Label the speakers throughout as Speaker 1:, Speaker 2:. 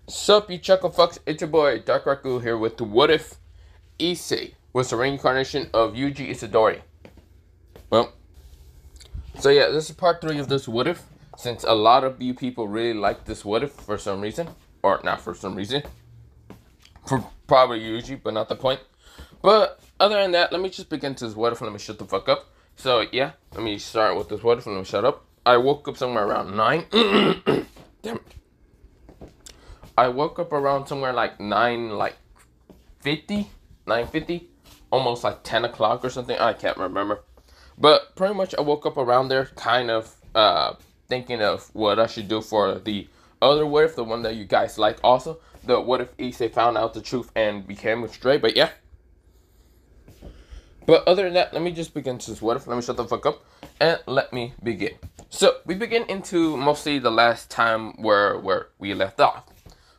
Speaker 1: Sup, you chuckle fucks? It's your boy Dark Raku here with the What If Issei was the reincarnation of Yuji Itadori. Well, so yeah, this is part 3 of this What If. Since a lot of you people really like this What If for some reason, or not for some reason, for probably Yuji, but not the point. But other than that, let me just begin to this What If. Let me shut the fuck up. So yeah, let me start with this What If. Let me shut up. I woke up somewhere around 9. Damn it. I woke up around somewhere like 9:50, almost like 10 o'clock or something. I can't remember. But pretty much I woke up around there kind of thinking of what I should do for the other What If, the one that you guys like also. The What If Issei found out the truth and became straight, but yeah. But other than that, let me just begin to this What If. Let me shut the fuck up and let me begin. So we begin into mostly the last time where we left off.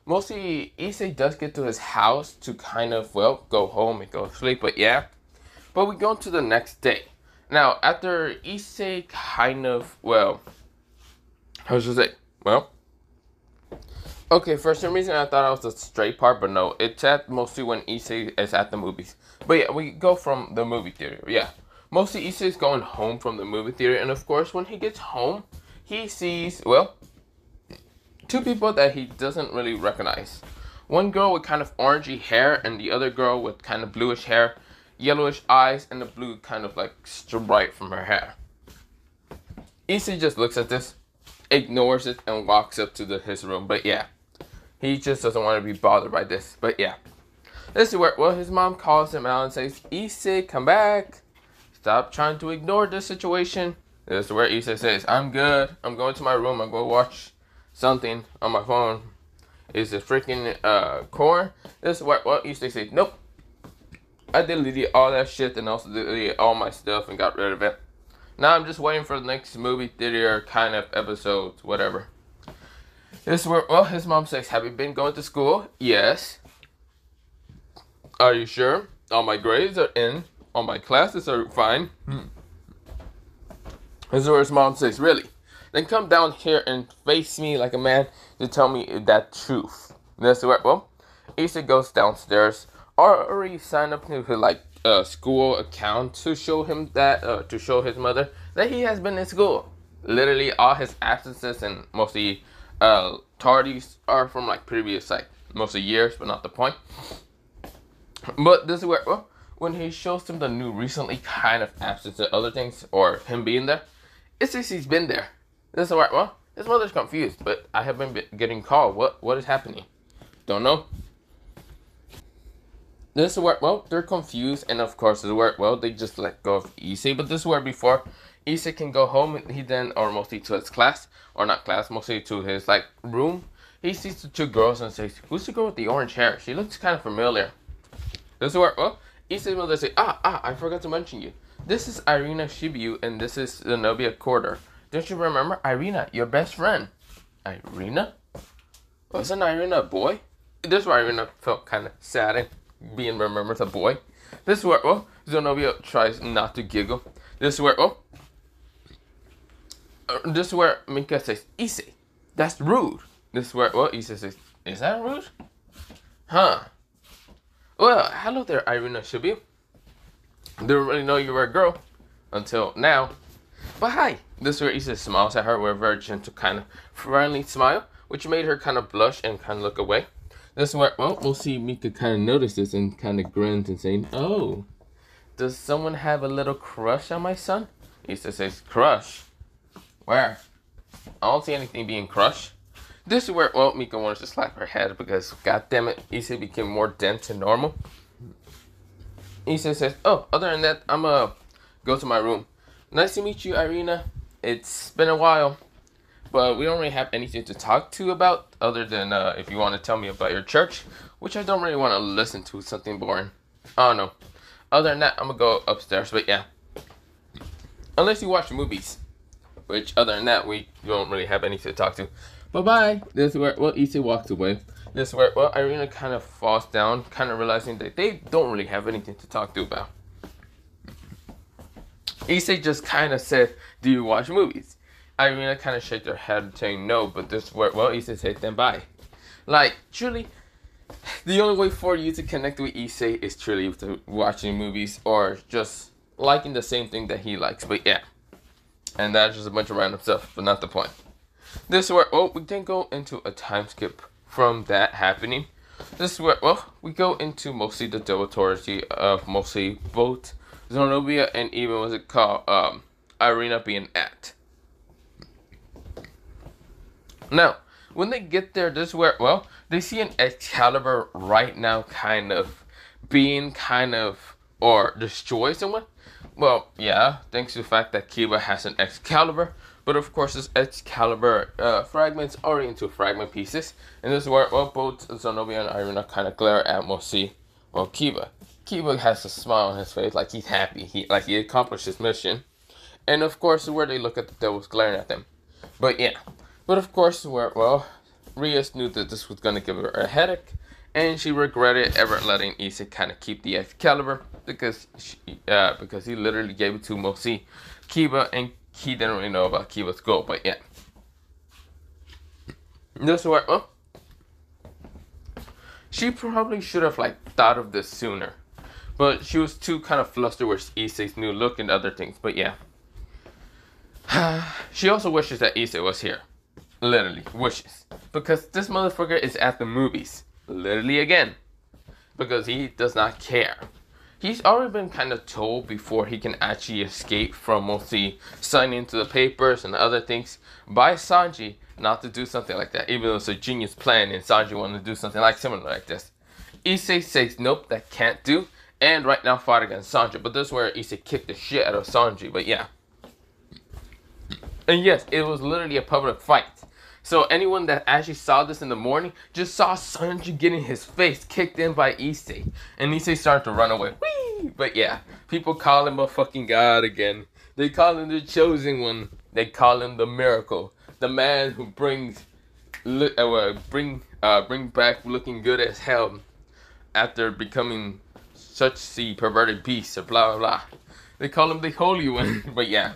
Speaker 1: Mostly, Issei does get to his house to kind of, well, go home and go to sleep, but yeah. But we go into the next day. Now, after Issei kind of, well, how should I say? Well, okay, for some reason I thought it was the straight part, but no. It's at mostly when Issei is at the movies. But yeah, we go from the movie theater, yeah. Mostly Issei is going home from the movie theater, and of course, when he gets home, he sees, well, two people that he doesn't really recognize. One girl with kind of orangey hair and the other girl with kind of bluish hair, yellowish eyes, and the blue kind of like stripe from her hair. Issei just looks at this, ignores it, and walks up to his room. But yeah, he just doesn't want to be bothered by this. But yeah, this is where, well, his mom calls him out and says, Issei, come back. Stop trying to ignore this situation. This is where Issei says, I'm good. I'm going to my room. I'm going to watch something on my phone. Is it freaking corn? This is what Issei says, nope. I deleted all that shit and also deleted all my stuff and got rid of it. Now I'm just waiting for the next movie theater kind of episodes, whatever. This is where, well, his mom says, have you been going to school? Yes. Are you sure? All my grades are in. All my classes are fine. This is where his mom says, really? Then come down here and face me like a man to tell me that truth. That's where, well, Issei goes downstairs. Already signed up to his school account to show him that to show his mother that he has been in school. Literally all his absences and mostly tardies are from like previous mostly years, but not the point. But this is where, well, when he shows him the new recently kind of absence and other things or him being there, it says he's been there. This is where, well, his mother's confused, but I have been getting called. What is happening? Don't know. This is where, well, they're confused, and of course, this is where, well, they just let go of Issei. But this is where before Issei can go home, he then, or mostly to his class, or not class, mostly to his room. He sees the two girls and says, "Who's the girl with the orange hair? She looks kind of familiar." This is where, well, Issei's mother says, I forgot to mention you. This is Irina Shibuya, and this is Zenobia Corder. Don't you remember Irina, your best friend? Irina? Wasn't Irina a boy? This is where Irina felt kind of sad and being remembered a boy. This is where, well, Zenobia tries not to giggle. This is where, well, this is where Mika says, Issei, that's rude. This is where, well, Issei says, is that rude? Huh. Well, hello there, Irina Shibuya. Didn't really know you were a girl until now. But hi. This is where Issei smiles at her with a very gentle, kind of friendly smile, which made her kind of blush and kind of look away. This is where, well, we'll see Mika kind of notice this and kind of grins and saying, oh, does someone have a little crush on my son? Issei says, crush? Where? I don't see anything being crushed. This is where, well, Mika wants to slap her head because, goddammit, Issei became more dense than normal. Issei says, oh, other than that, I'm gonna go to my room. Nice to meet you, Irina. It's been a while, but we don't really have anything to talk to about other than if you want to tell me about your church, which I don't really want to listen to, something boring. I don't know. Other than that, I'm gonna go upstairs, but yeah. Unless you watch movies, which other than that, we don't really have anything to talk to. Bye-bye. This is where, well, Issei walks away. This is where, well, Irina kind of falls down, kind of realizing that they don't really have anything to talk to about. Issei just kind of said, do you watch movies? Irina kind of shook her head saying no, but this is where, well, Issei said then bye. Like, truly, the only way for you to connect with Issei is truly through watching movies or just liking the same thing that he likes. But yeah, and that's just a bunch of random stuff, but not the point. This is where, well, we then go into a time skip from that happening. This is where, well, we go into mostly the duality of mostly both Zenobia and even, what's it called, Irina being at. Now, when they get there, this is where, well, they see an Excalibur right now kind of being or destroy someone. Well, yeah, thanks to the fact that Kiba has an Excalibur. But of course, this Excalibur fragments are into fragment pieces. And this is where, well, both Zenobia and Irina kind of glare at Mosi, well, Kiba. Kiba has a smile on his face, like he's happy. He accomplished his mission. And of course, where they look at the devils glaring at them. But yeah. But of course, where, well, Rias knew that this was going to give her a headache. And she regretted ever letting Issei kind of keep the Excalibur. Because he literally gave it to Mosi, Kiba, and he didn't really know about Kiba's goal. But yeah. This is where, well, she probably should have, like, thought of this sooner. But she was too kind of flustered with Issei's new look and other things. But yeah. She also wishes that Issei was here. Literally, wishes. Because this motherfucker is at the movies. Literally again. Because he does not care. He's already been kind of told before he can actually escape from mostly signing into the papers and other things by Sanji not to do something like that. Even though it's a genius plan and Sanji wanted to do something like similar like this. Issei says nope, that can't do. And right now fought against Sanji. But this is where Issei kicked the shit out of Sanji. But yeah. And yes, it was literally a public fight. So anyone that actually saw this in the morning just saw Sanji getting his face kicked in by Issei. And Issei started to run away. Whee! But yeah, people call him a fucking god again. They call him the chosen one. They call him the miracle. The man who bring back looking good as hell after becoming such the perverted beast or blah blah blah. They call him the holy one. But yeah.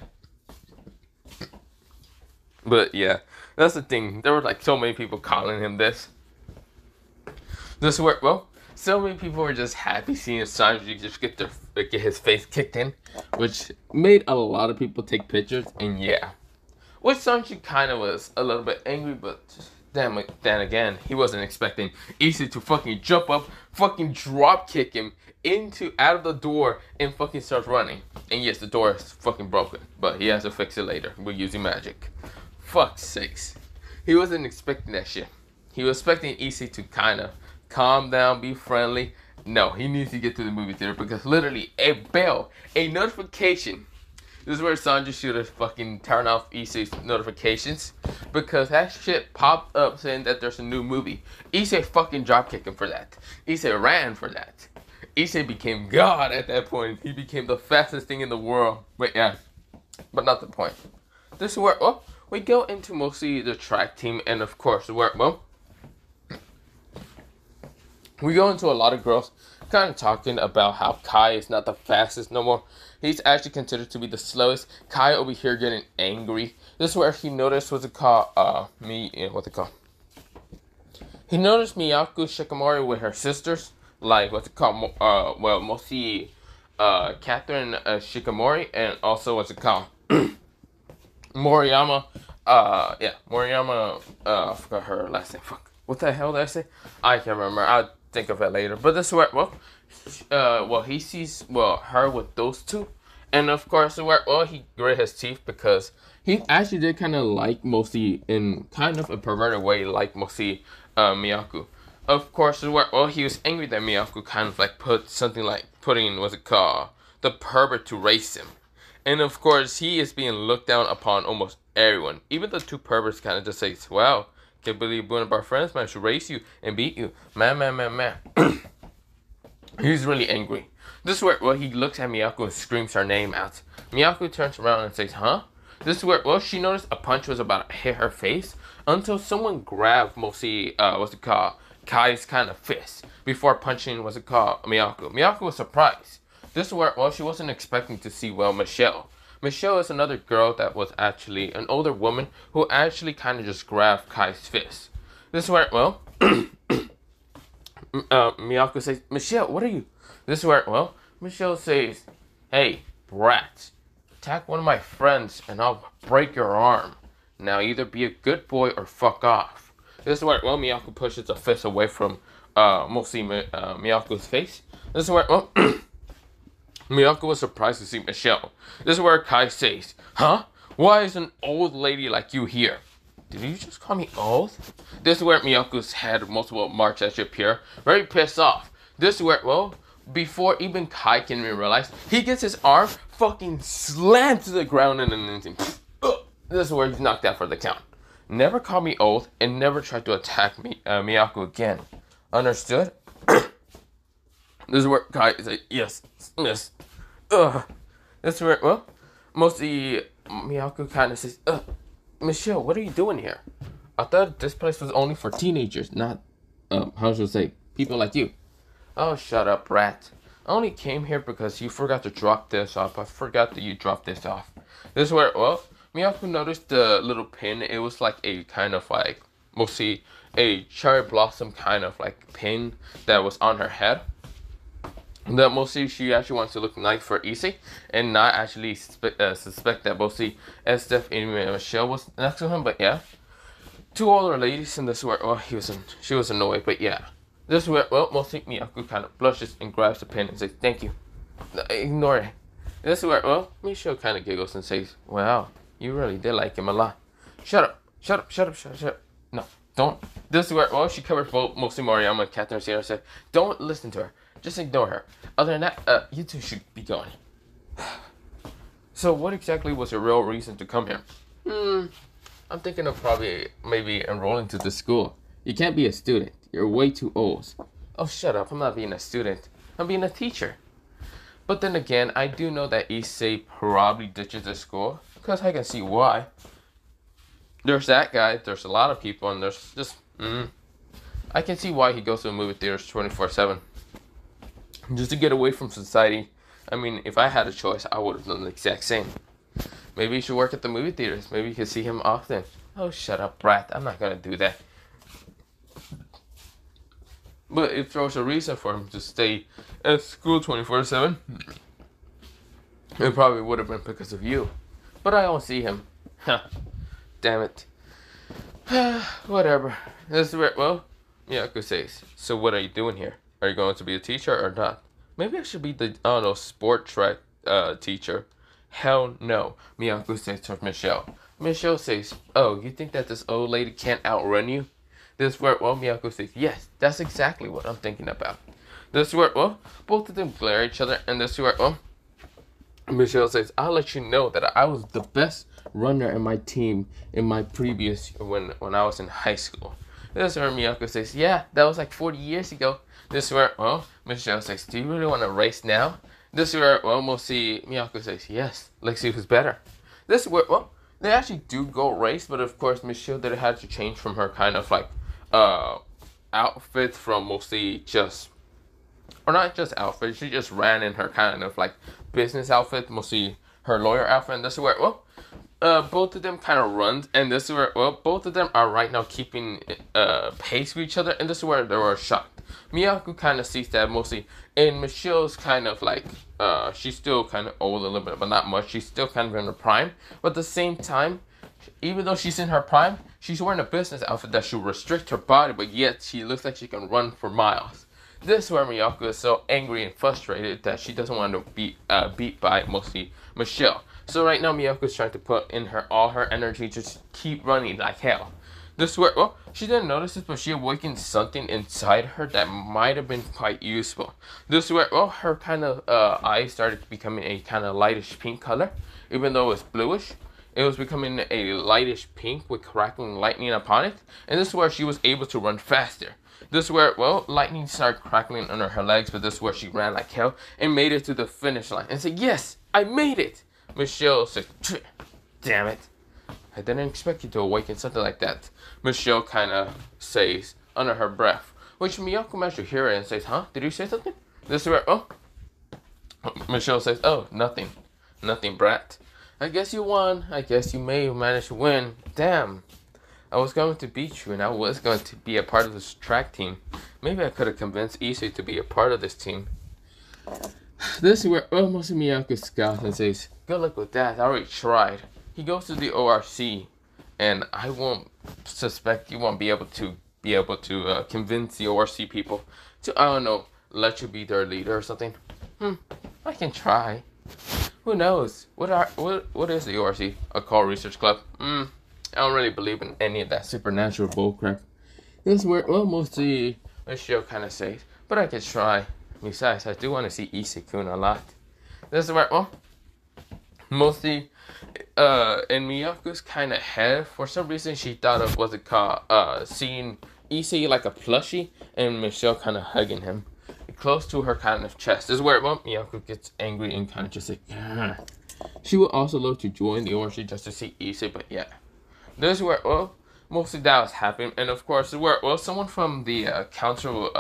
Speaker 1: But yeah, that's the thing. There were like so many people calling him this. This is where, well, so many people were just happy seeing Sanji just get his face kicked in, which made a lot of people take pictures. And yeah, which Sanji kind of was a little bit angry, but then again, he wasn't expecting Issei to fucking jump up, fucking drop kick him out of the door and fucking start running. And yes, the door is fucking broken, but he has to fix it later. We're using magic. Fuck's sakes. He wasn't expecting that shit. He was expecting Issei to kind of calm down, be friendly. No, he needs to get to the movie theater because literally a bell, a notification. This is where Sanji should have fucking turned off Issei's notifications because that shit popped up saying that there's a new movie. Issei fucking dropkicked him for that. Issei ran for that. Issei became God at that point. He became the fastest thing in the world. But yeah, but not the point. This is where, well, we go into mostly the track team, and of course, where, well, we go into a lot of girls kind of talking about how Kai is not the fastest no more. He's actually considered to be the slowest. Kai over here getting angry. This is where he noticed, what's it called, he noticed Miyako Shikimori with her sisters, like, what's it called, well, mostly, Catherine Shikimori, and also, what's it called, Moriyama, Moriyama, I forgot her last name, fuck, what the hell did I say? I can't remember, I'll think of it later, but this is where, well, he sees, well, her with those two, and of course, where, well, he grit his teeth, because he actually did kind of like mostly, in kind of a perverted way, like mostly, Miyako. Of course, where, well, he was angry that Miyako kind of like put something like putting, what's it called, the pervert to race him. And of course, he is being looked down upon almost everyone. Even the two perverts kind of just say, wow, can't believe one of our friends managed to race you and beat you. Man. He's really angry. This is where, well, he looks at Miyako and screams her name out. Miyako turns around and says, huh? This is where, well, she noticed a punch was about to hit her face until someone grabbed mostly, what's it called, Kai's kind of fist before punching, what's it called, Miyako. Miyako was surprised. This is where, well, she wasn't expecting to see, well, Michelle. Michelle is another girl that was actually an older woman who actually kind of just grabbed Kai's fist. This is where, well, Miyako says, Michelle, what are you? This is where, well, Michelle says, hey, brat, attack one of my friends and I'll break your arm. Now either be a good boy or fuck off. This is where, well, Miyako pushes a fist away from, mostly Miyako's face. This is where, well, Miyako was surprised to see Michelle. This is where Kai says, huh? Why is an old lady like you here? Did you just call me old? This is where Miyako's head multiple marks actually appear. Very pissed off. This is where, well, before even Kai can even realize, he gets his arm fucking slammed to the ground and then this is where he's knocked out for the count. Never call me old and never try to attack me, Miyako again. Understood? This is where Kai is like, yes, miss. This is where, well, mostly Miyako kind of says, Michelle, what are you doing here? I thought this place was only for teenagers, not, how should I say, people like you. Oh, shut up, brat. I only came here because you forgot to drop this off. I forgot that you dropped this off. This is where, well, Miyako noticed the little pin. It was like a kind of like, mostly a cherry blossom kind of like pin that was on her head. That mostly she actually wants to look nice for Issei and not actually suspect that mostly Estef and Michelle was next to him. But yeah, two older ladies in this where, well, she was annoyed. But yeah, this where, well, mostly Miyako kind of blushes and grabs the pin and says thank you. Ignore it. This where, well, Michelle kind of giggles and says, wow, you really did like him a lot. Shut up. No, don't. This is where, well, she covers both mostly Moriyama and Catherine and said, don't listen to her. Just ignore her. Other than that, you two should be going. So what exactly was your real reason to come here? I'm thinking of probably maybe enrolling to the school. You can't be a student. You're way too old. Oh, shut up. I'm not being a student. I'm being a teacher. But then again, I do know that Issei probably ditches the school. Because I can see why. There's that guy. There's a lot of people. And there's just... I can see why he goes to the movie theaters 24/7. Just to get away from society. I mean, if I had a choice, I would have done the exact same. Maybe you should work at the movie theaters. Maybe you can see him often. Oh, shut up, brat. I'm not going to do that. But if there was a reason for him to stay at school 24/7, it probably would have been because of you. But I don't see him. Damn it. Whatever. This is where, well, Miyako says, so what are you doing here? Are you going to be a teacher or not? Maybe I should be the, I don't know, sport track teacher. Hell no, Miyako says to Michelle. Michelle says, oh, you think that this old lady can't outrun you? This is where, well, Miyako says, yes, that's exactly what I'm thinking about. This is where, well, both of them glare at each other. And this is where, well, Michelle says, I'll let you know that I was the best runner in my team in my previous, when I was in high school. This is where Miyako says, yeah, that was like 40 years ago. This is where, well, Michelle says, do you really want to race now? This is where, well, we'll see Miyako says, yes, let's see who's better. This is where, well, they actually do go race, but of course Michelle did have to change from her kind of like, outfit from mostly just, or not just outfit, she just ran in her kind of like business outfit, mostly her lawyer outfit. And this is where, well, both of them kind of run, and this is where, well, both of them are right now keeping pace with each other, and this is where they were shocked. Miyako kind of sees that mostly, and Michelle's kind of like, she's still kind of old a little bit, but not much. She's still kind of in her prime, but at the same time, even though she's in her prime, she's wearing a business outfit that should restrict her body, but yet she looks like she can run for miles. This is where Miyako is so angry and frustrated that she doesn't want to be beat by mostly Michelle. So right now Miyako is trying to put in all her energy to just keep running like hell. This is where, well, she didn't notice this, but she awakened something inside her that might have been quite useful. This is where, well, her kind of eyes started becoming a kind of lightish pink color, even though it was bluish. It was becoming a lightish pink with crackling lightning upon it. And this is where she was able to run faster. This is where, well, lightning started crackling under her legs, but this is where she ran like hell and made it to the finish line and said, yes, I made it. Michelle said, damn it. I didn't expect you to awaken something like that. Michelle kind of says under her breath, which Miyako managed to hear it and says, huh? Did you say something? This is where, oh. Michelle says, oh, nothing. Nothing, brat. I guess you won. I guess you may have managed to win. Damn. I was going to beat you, and I was going to be a part of this track team. Maybe I could have convinced Issei to be a part of this team. This is where almost Miyako scouts and says, good luck with that, I already tried. He goes to the ORC, and I won't suspect you won't be able to convince the ORC people to, I don't know, let you be their leader or something. I can try. Who knows? What is the ORC? A call research club? I don't really believe in any of that supernatural bullcrap. This is where, well, mostly the show kind of says, but I could try. Besides, I do want to see Issei-kun a lot. This is where, well, mostly in Miyako's kind of head, for some reason she thought of what's it called, seeing Issei like a plushie and Michelle kind of hugging him close to her kind of chest. This is where, well, Miyako gets angry and kind of just like, Ugh. She would also love to join the ORC just to see Issei, but yeah. This is where, well, mostly that was happening, and of course, where, well, someone from the council,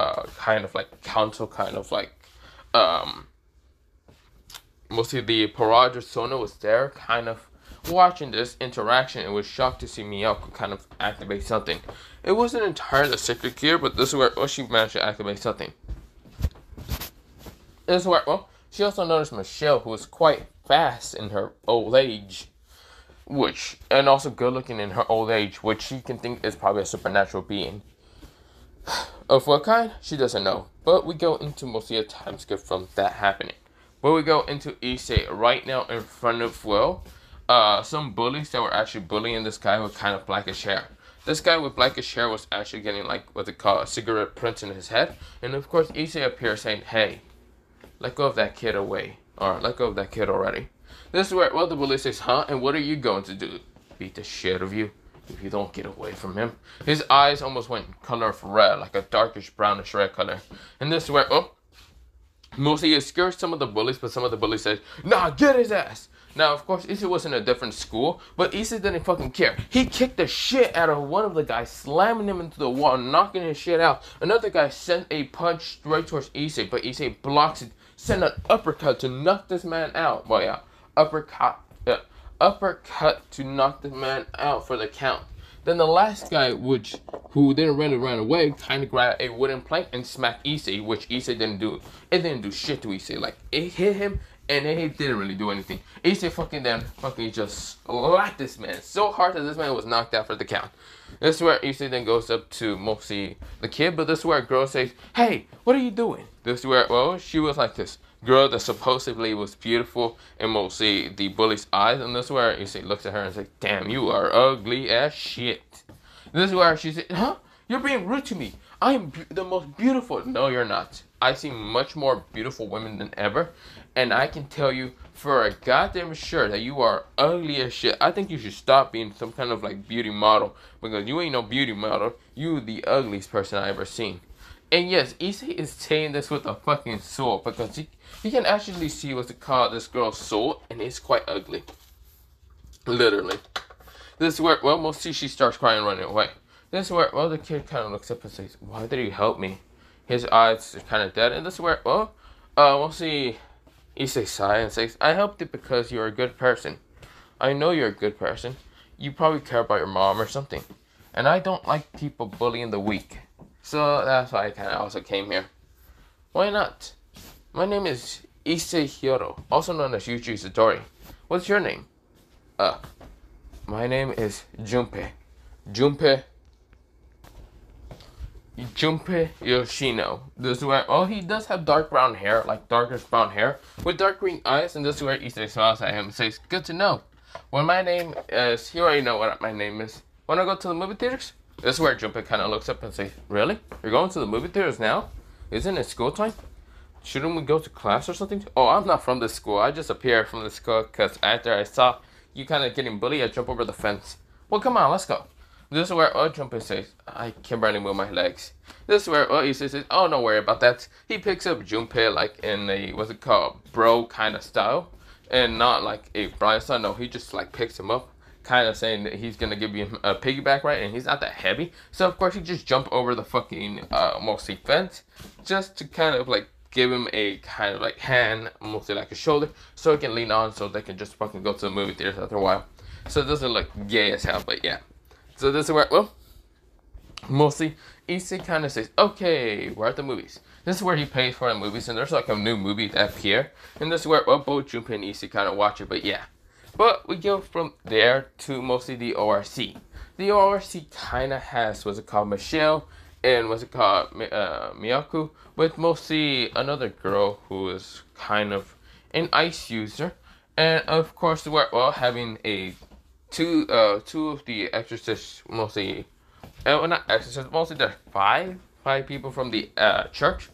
Speaker 1: mostly the Paraja Sona was there, kind of watching this interaction, and was shocked to see Miyako kind of activate something. It wasn't entirely sacred gear, but this is where, well, she managed to activate something. This is where, well, she also noticed Michelle, who was quite fast in her old age, and also good looking in her old age, which she can think is probably a supernatural being. Of what kind? She doesn't know. But we go into mostly a time skip from that happening. But we go into Issei right now in front of, well, some bullies that were actually bullying this guy with kind of blackish hair. This guy with blackish hair was actually getting, like, what they call a cigarette prints in his head. And of course, Issei appears saying, hey, let go of that kid away. Or let go of that kid already. This is where, well, the bully says, huh? And what are you going to do? Beat the shit of you if you don't get away from him. His eyes almost went color of red, like a darkish brownish red color. And this is where, oh, mostly it scares some of the bullies, but some of the bullies say, nah, get his ass. Now, of course, Issei was in a different school, but Issei didn't fucking care. He kicked the shit out of one of the guys, slamming him into the wall, knocking his shit out. Another guy sent a punch straight towards Issei, but Issei blocks it, sent an uppercut to knock this man out. Well, yeah. Uppercut to knock the man out for the count. Then the last guy, who didn't really run away, kind of grabbed a wooden plank and smacked Issei, which Issei didn't do. It didn't do shit to Issei. Like, it hit him, and it didn't really do anything. Issei fucking just slapped this man so hard that this man was knocked out for the count. This is where Issei then goes up to mostly the kid, but this is where a girl says, hey, what are you doing? This is where, well, she was like this girl that supposedly was beautiful in mostly the bully's eyes, and this is where Issei looks at her and says, damn, you are ugly as shit. This is where she said, huh? You're being rude to me. I am the most beautiful. No, you're not. I see much more beautiful women than ever, and I can tell you for a goddamn sure that you are ugly as shit. I think you should stop being some kind of like beauty model, because you ain't no beauty model. You the ugliest person I ever seen. And yes, Issei is saying this with a fucking soul, because he can actually see what's it called, this girl's soul, and it's quite ugly. Literally. This is where, well, mostly she starts crying and running away. This is where, well, the kid kind of looks up and says, why did you help me? His eyes are kind of dead. And this is where, well, mostly Issei sighs and says, I helped you because you're a good person. I know you're a good person. You probably care about your mom or something. And I don't like people bullying the weak. So that's why I kind of also came here. Why not? My name is Issei Hyoro, also known as Yuji Itadori. What's your name? My name is Junpei. Junpei Yoshino. This is where, oh, he does have dark brown hair, like darkish brown hair, with dark green eyes, and this is where Issei smiles at him and says, good to know. Well, my name is, you already know what my name is. Wanna go to the movie theaters? This is where Junpei kind of looks up and says, really? You're going to the movie theaters now? Isn't it school time? Shouldn't we go to class or something? Oh, I'm not from this school. I just appeared from the school because after I saw you kind of getting bullied, I jumped over the fence. Well, come on, let's go. This is where Junpei says, I can barely move my legs. This is where Issei says, oh, don't worry about that. He picks up Junpei like in a, what's it called, bro kind of style. And not like a Brian style. No, he just like picks him up, kind of saying that he's going to give you a piggyback, right? And he's not that heavy. So, of course, he just jumped over the fucking mostly fence just to kind of like give him a kind of like hand, mostly like a shoulder, so he can lean on so they can just fucking go to the movie theaters after a while. So it doesn't look gay as hell, but yeah. So this is where, well, mostly Issei kind of says, okay, we're at the movies. This is where he pays for the movies, and there's like a new movie that appear. And this is where, well, both Junpei and Issei kind of watch it, but yeah. But we go from there to mostly the ORC. The ORC kind of has, what's it called, Michelle, and what's it called, Miyaku, with mostly another girl who is kind of an ice user. And of course, we're, well, having a two of the Exorcists, mostly, well, not Exorcists, mostly there's five people from the church,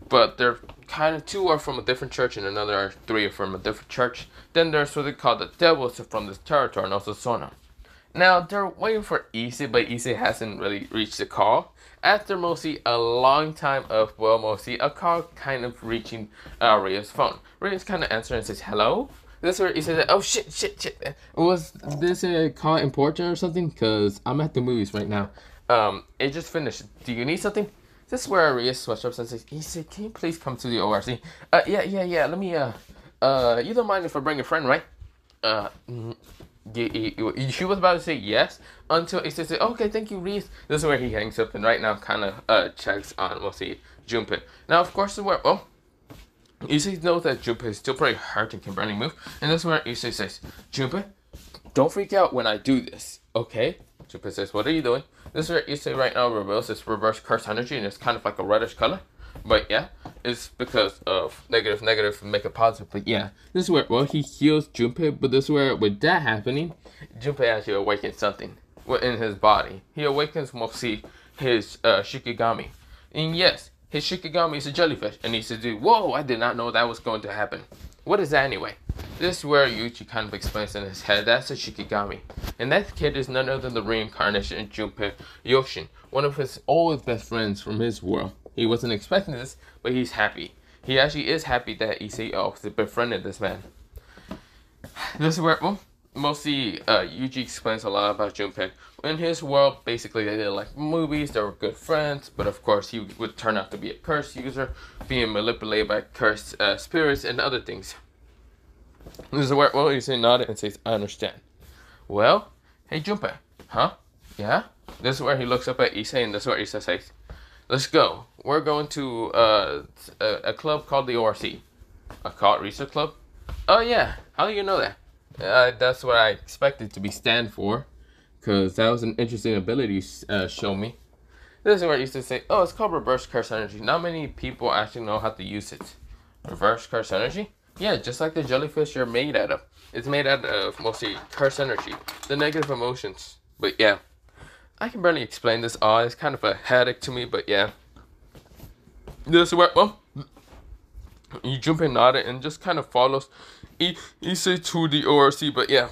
Speaker 1: but they're kind of two are from a different church and another three are from a different church. Then there's what they call the devils from this territory, and also Sona. Now they're waiting for Issei, but Issei hasn't really reached the call. After mostly a long time of, well, mostly a call kind of reaching Rhea's phone. Rhea's kind of answering and says, hello? This is where Issei said, oh shit. Was this a call important or something? Because I'm at the movies right now. It just finished. Do you need something? This is where Rhea switches up and says, Issei, can you please come to the ORC? Yeah, let me, you don't mind if I bring a friend, right? She was about to say yes until Issei said, okay, thank you, Reese. This is where he hangs up and right now kind of checks on, we'll see, Junpei. Now, of course, where, well, Issei knows that Junpei is still pretty hurt and can barely move. And this is where Issei says, Junpei, don't freak out when I do this, okay? Junpei says, what are you doing? This is where Issei right now reveals its reverse curse energy and it's kind of like a reddish color. But yeah, it's because of negative make it positive. But yeah, this is where, well, he heals Junpei, but this is where, with that happening, Junpei actually awakens something in his body. He awakens mostly his Shikigami. And yes, his Shikigami is a jellyfish. And he says, whoa, I did not know that was going to happen. What is that anyway? This is where Yuji kind of explains in his head, that's a Shikigami. And that kid is none other than the reincarnation in Junpei Yoshin, one of his old best friends from his world. He wasn't expecting this, but he's happy. He actually is happy that Issei befriended this man. This is where, well, mostly Yuji explains a lot about Junpei. In his world, basically they didn't like movies, they were good friends, but of course he would turn out to be a curse user, being manipulated by cursed spirits and other things. This is where, well, Issei nodded and says, I understand. Well, hey Junpei, huh? Yeah? This is where he looks up at Issei, and this is where Issei says, let's go. We're going to a club called the ORC. A cult research club? Oh yeah, how do you know that? That's what I expected to be stand for, because that was an interesting ability show me. This is where I used to say, oh, it's called reverse curse energy. Not many people actually know how to use it. Reverse curse energy? Yeah, just like the jellyfish you're made out of. It's made out of mostly curse energy, the negative emotions. But yeah, I can barely explain this all. It's kind of a headache to me, but yeah. This is where, well, Junpei nodded and just kind of follows Issei to the ORC, but yeah.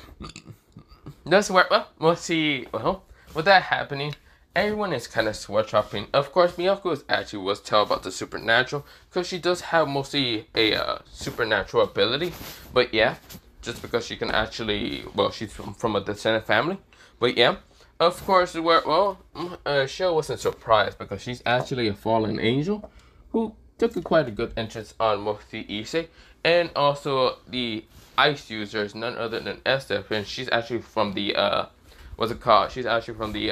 Speaker 1: That's where, well, we'll see, well, with that happening, everyone is kind of sweatshopping. Of course, Miyako actually was tell about the supernatural, because she does have mostly a supernatural ability, but yeah, just because she can actually, well, she's from a descendant family, but yeah. Of course, where, well, Shell wasn't surprised because she's actually a fallen angel who took quite a good interest on mostly Issei, and also the ice user is none other than Esther, and she's actually from the what's it called? She's actually from the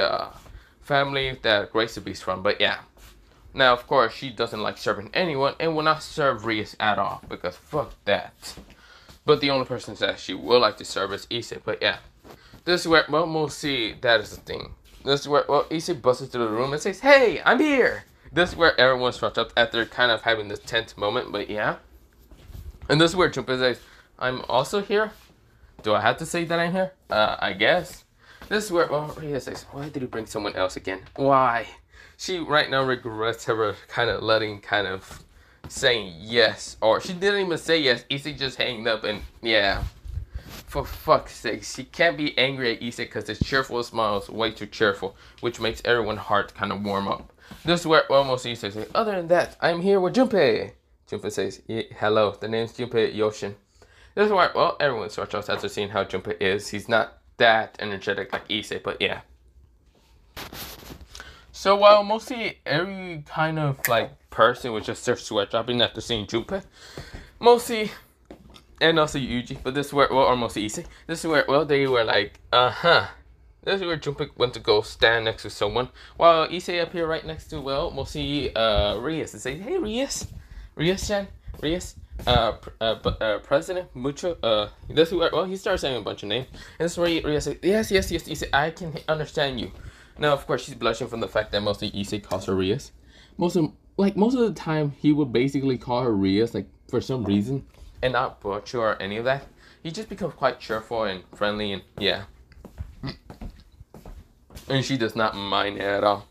Speaker 1: family that Grace the Beast from. But yeah, now of course she doesn't like serving anyone and will not serve Rias at all because fuck that. But the only person that she will like to serve is Issei. But yeah, this is where, well, we'll see. That is the thing. This is where, well, Issei busts into the room and says, "Hey, I'm here." This is where everyone starts up after kind of having this tense moment. But yeah, and this is where Junpei says, "I'm also here. Do I have to say that I'm here? I guess." This is where, well, Rhea says, "Why did you bring someone else again? Why?" She right now regrets her kind of saying yes, or she didn't even say yes. Issei just hanged up, and yeah, for fuck's sake, she can't be angry at Issei because his cheerful smile is way too cheerful, which makes everyone's heart kind of warm up. This is where, well, most Issei says, "Other than that, I'm here with Junpei." Junpei says, "Hello, the name's Junpei Yoshin." This is why, well, everyone starts out after seeing how Junpei is. He's not that energetic like Issei, but yeah. So while mostly every kind of like person was just their sweat dropping after seeing Junpei, mostly, and also Yuji, but this is where, well, or mostly Issei, this is where, well, they were like, this This is where Junpei went to go stand next to someone, while Issei up here right next to, well, we'll see Rias and say, hey Rias, Rias-chan, Rias, President Mucho, this is where, well, he starts saying a bunch of names, and this is where Rias says, yes, Issei, I can understand you. Now, of course, she's blushing from the fact that mostly Issei calls her Rias. Most of the time, he would basically call her Rias, like, for some reason, and not butcher or any of that. He just becomes quite cheerful and friendly, and yeah. And she does not mind at all.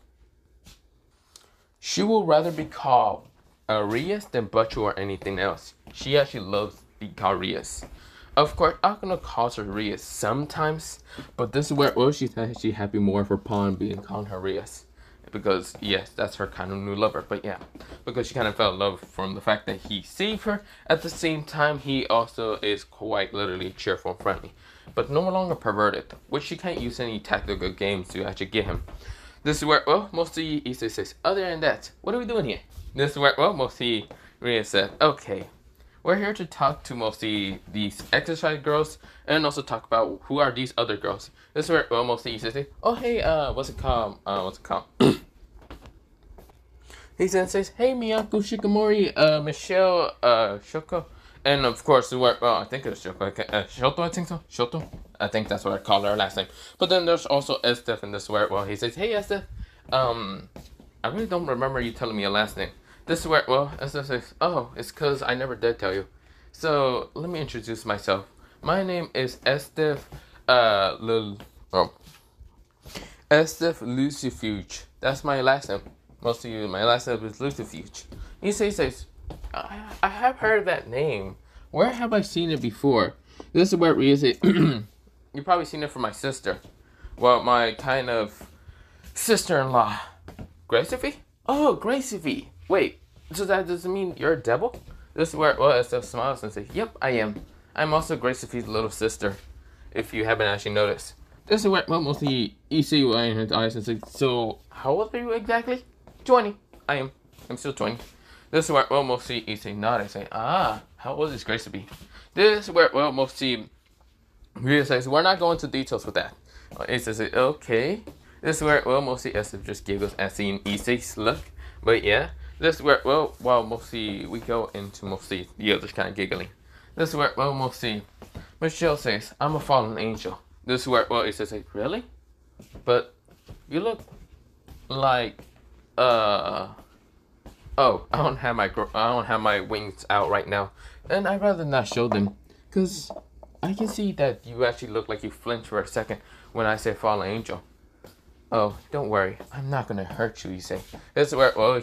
Speaker 1: She will rather be called Rias than Butcher or anything else. She actually loves being called Rias. Of course, Akano calls her Rias sometimes, but this is where, well, she's actually happy more for Pawn being called her Rias. Because, yes, that's her kind of new lover. But yeah, because she kind of fell in love from the fact that he saved her. At the same time, he also is quite literally cheerful and friendly. But no longer perverted, which she can't use any tactical games to actually get him. This is where, well, mostly Issei says, other than that, what are we doing here? This is where, well, mostly Ria said, okay, we're here to talk to mostly these exercise girls and also talk about who are these other girls. This is where, well, mostly Issei says, oh, hey, what's it called? He then says, hey, Miyako Shikamori, Michelle, Shoko. And of course, well, I think it's Shoko. Shoto, I think so. Shoto. I think that's what I call her last name. But then there's also Estef in this where, well, he says, hey, Estef. I really don't remember you telling me your last name. This is where, well, Estef says, oh, it's because I never did tell you. So let me introduce myself. My name is Estef, Estef Lucifuge. That's my last name. Most of you, my last name is Lucifuge. He says, I have heard that name. Where have I seen it before? This is where Ria says, you've probably seen it from my sister. Well, my kind of sister-in-law. Gracie? Oh, Gracie. Wait, so that doesn't mean you're a devil? This is where, well, Estef smiles and says, yep, I am. I'm also Gracie's little sister, if you haven't actually noticed. This is where, well, mostly Issei will in his eyes and says, so, how old are you exactly? 20. I'm still 20. This is where, well, mostly Issei nod and say, how old is Gracie? This is where, well, mostly Ria says, we're not going into details with that. Issei says, okay. This is where, well, mostly Estef just giggles at seeing Issei's look. But yeah, this is where, well, while mostly we go into mostly the others kind of giggling. This is where, well, mostly Michelle says, I'm a fallen angel. This is where, well, Issei says, really? But you look like, oh, I don't have my wings out right now, and I'd rather not show them, cause I can see that you actually look like you flinched for a second when I say fallen angel. Oh, don't worry, I'm not gonna hurt you, Issei. This is where, well,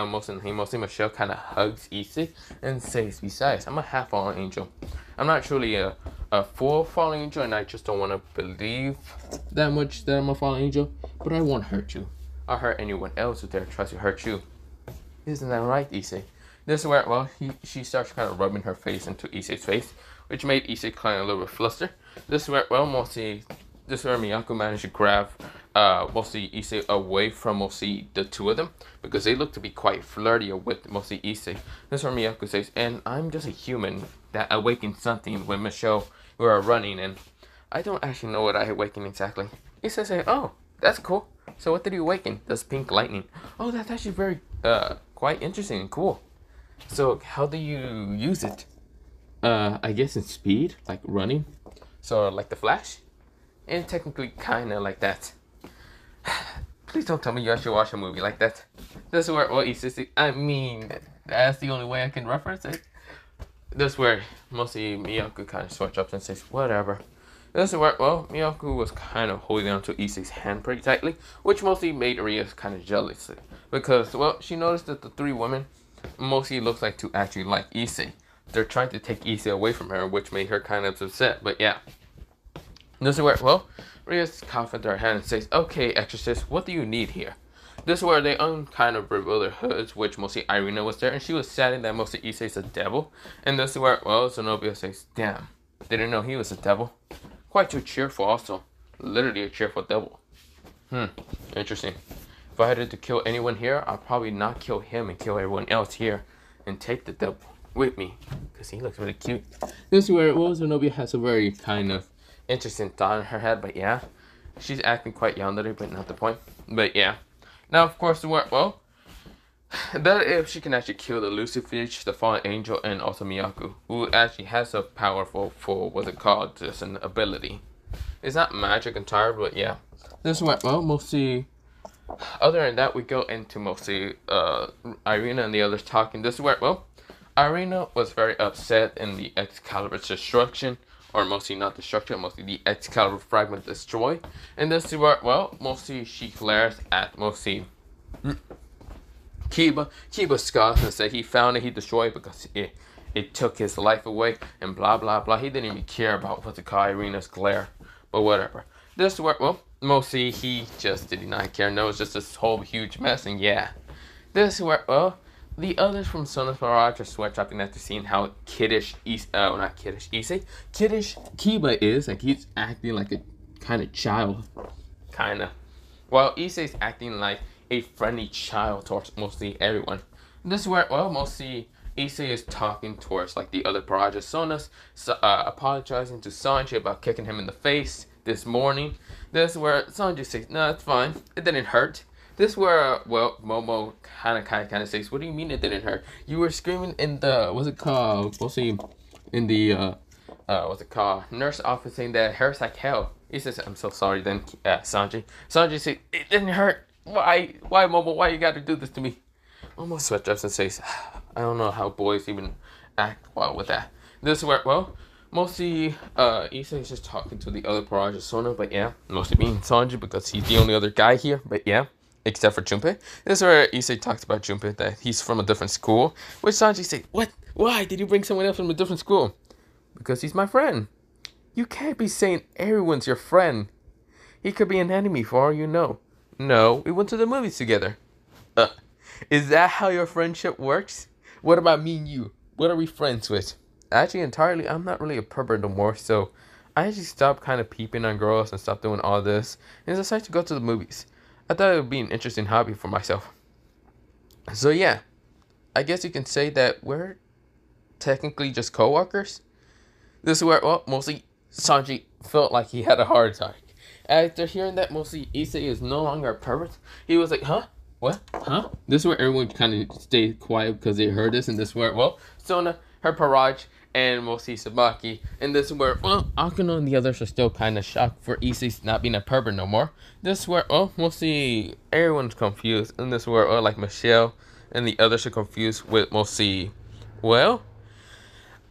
Speaker 1: mostly Michelle kind of hugs Issei and says, besides, I'm a half fallen angel. I'm not truly a full fallen angel, and I just don't want to believe that much that I'm a fallen angel, but I won't hurt you. I'll hurt anyone else who dare tries to hurt you. Isn't that right, Issei? This is where, well, she starts kind of rubbing her face into Issei's face, which made Issei kind of a little bit flustered. This is where, well, mostly, this is where Miyako managed to grab mostly Issei away from mostly the two of them, because they look to be quite flirty with mostly Issei. This is where Miyako says, and I'm just a human that awakened something when Michelle we were running, and I don't actually know what I awakened exactly. Issei says, oh, that's cool. So what did you awaken? Does pink lightning? Oh, that's actually very quite interesting and cool. So how do you use it? I guess in speed, like running. So like the Flash? And technically kinda like that. Please don't tell me you actually watch a movie like that. This is where, well, I mean, that's the only way I can reference it. This is where mostly Miyako kind of switch up and says, whatever. This is where, well, Miyako was kind of holding onto Issei's hand pretty tightly, which mostly made Ria kind of jealous. Because, well, she noticed that the three women mostly looks like to actually like Issei. They're trying to take Issei away from her, which made her kind of upset, but yeah. This is where, well, Ria's coughing her hand and says, okay, Exorcist, what do you need here? This is where they kind of reveal their hoods, which mostly Irina was there, and she was saddened that mostly Issei's a devil. And this is where, well, Zenobia says, damn, didn't know he was a devil. Quite too cheerful also. Literally a cheerful devil. Interesting. If I had to kill anyone here, I'll probably not kill him and kill everyone else here and take the devil with me, because he looks really cute. This is where, well, Zenobia has a very kind of interesting thought in her head, but yeah. She's acting quite yandere, but not the point. But yeah. Now, of course, well, that if she can actually kill the Lucifish, the fallen angel, and also Miyaku, who actually has a powerful, for what's it called, just an ability. It's not magic entirely, but yeah. This is what, well, mostly, other than that, we go into mostly Irina and the others talking. This is where, well, Irina was very upset in the Excalibur's destruction, or mostly not destruction, mostly the Excalibur fragment destroy. And this is where, well, mostly she glares at mostly Kiba. Kiba scoffs and said he found it, he destroyed it because it took his life away, and blah blah blah. He didn't even care about what to call Irina's glare, but whatever. This is where, well, mostly he just did not care. No, it's just this whole huge mess, and yeah. This is where, well, the others from Sona's Mirage are sweatshopping after seeing how kiddish, not kiddish, Issei, kiddish Kiba is, and he's acting like a kind of child, kind of. While Issei's acting like a friendly child towards mostly everyone. This is where, well, mostly Issei is talking towards like the other Paraja Sonas, apologizing to Sanji about kicking him in the face this morning. This is where Sanji says, no, it's fine, it didn't hurt. This is where, well, Momo kind of says, what do you mean it didn't hurt? You were screaming in the, what's it called, mostly in the, what's it called, nurse office, saying that it hurts like hell. He says, I'm so sorry then, Sanji. Sanji says, it didn't hurt. Why, Momo? Why you got to do this to me? Momo sweats up and says, I don't know how boys even act well with that. This is where, well, mostly, Issei is just talking to the other Paraja Sona, but yeah, mostly being Sanji because he's the only other guy here, but yeah, except for Junpei. This is where Issei talks about Junpei, that he's from a different school, which Sanji says, what? Why did you bring someone else from a different school? Because he's my friend. You can't be saying everyone's your friend. He could be an enemy for all you know. No, we went to the movies together. Is that how your friendship works? What about me and you? What are we friends with? Actually, entirely, I'm not really a pervert no more, so I actually stopped kind of peeping on girls and stopped doing all this, and decided to go to the movies. I thought it would be an interesting hobby for myself. So yeah, I guess you can say that we're technically just co-workers. This is where, well, mostly Sanji felt like he had a heart attack. After hearing that mostly Issei is no longer a pervert, he was like, huh? What? Huh? This is where everyone kind of stayed quiet because they heard this, and this is where, well, Sona, her Paraj, and mostly Sabaki, and this is where, well, Akano and the others are still kind of shocked for Issei not being a pervert no more. This is where, well, mostly everyone's confused, and this is where, well, like Michelle and the others are confused with mostly, well,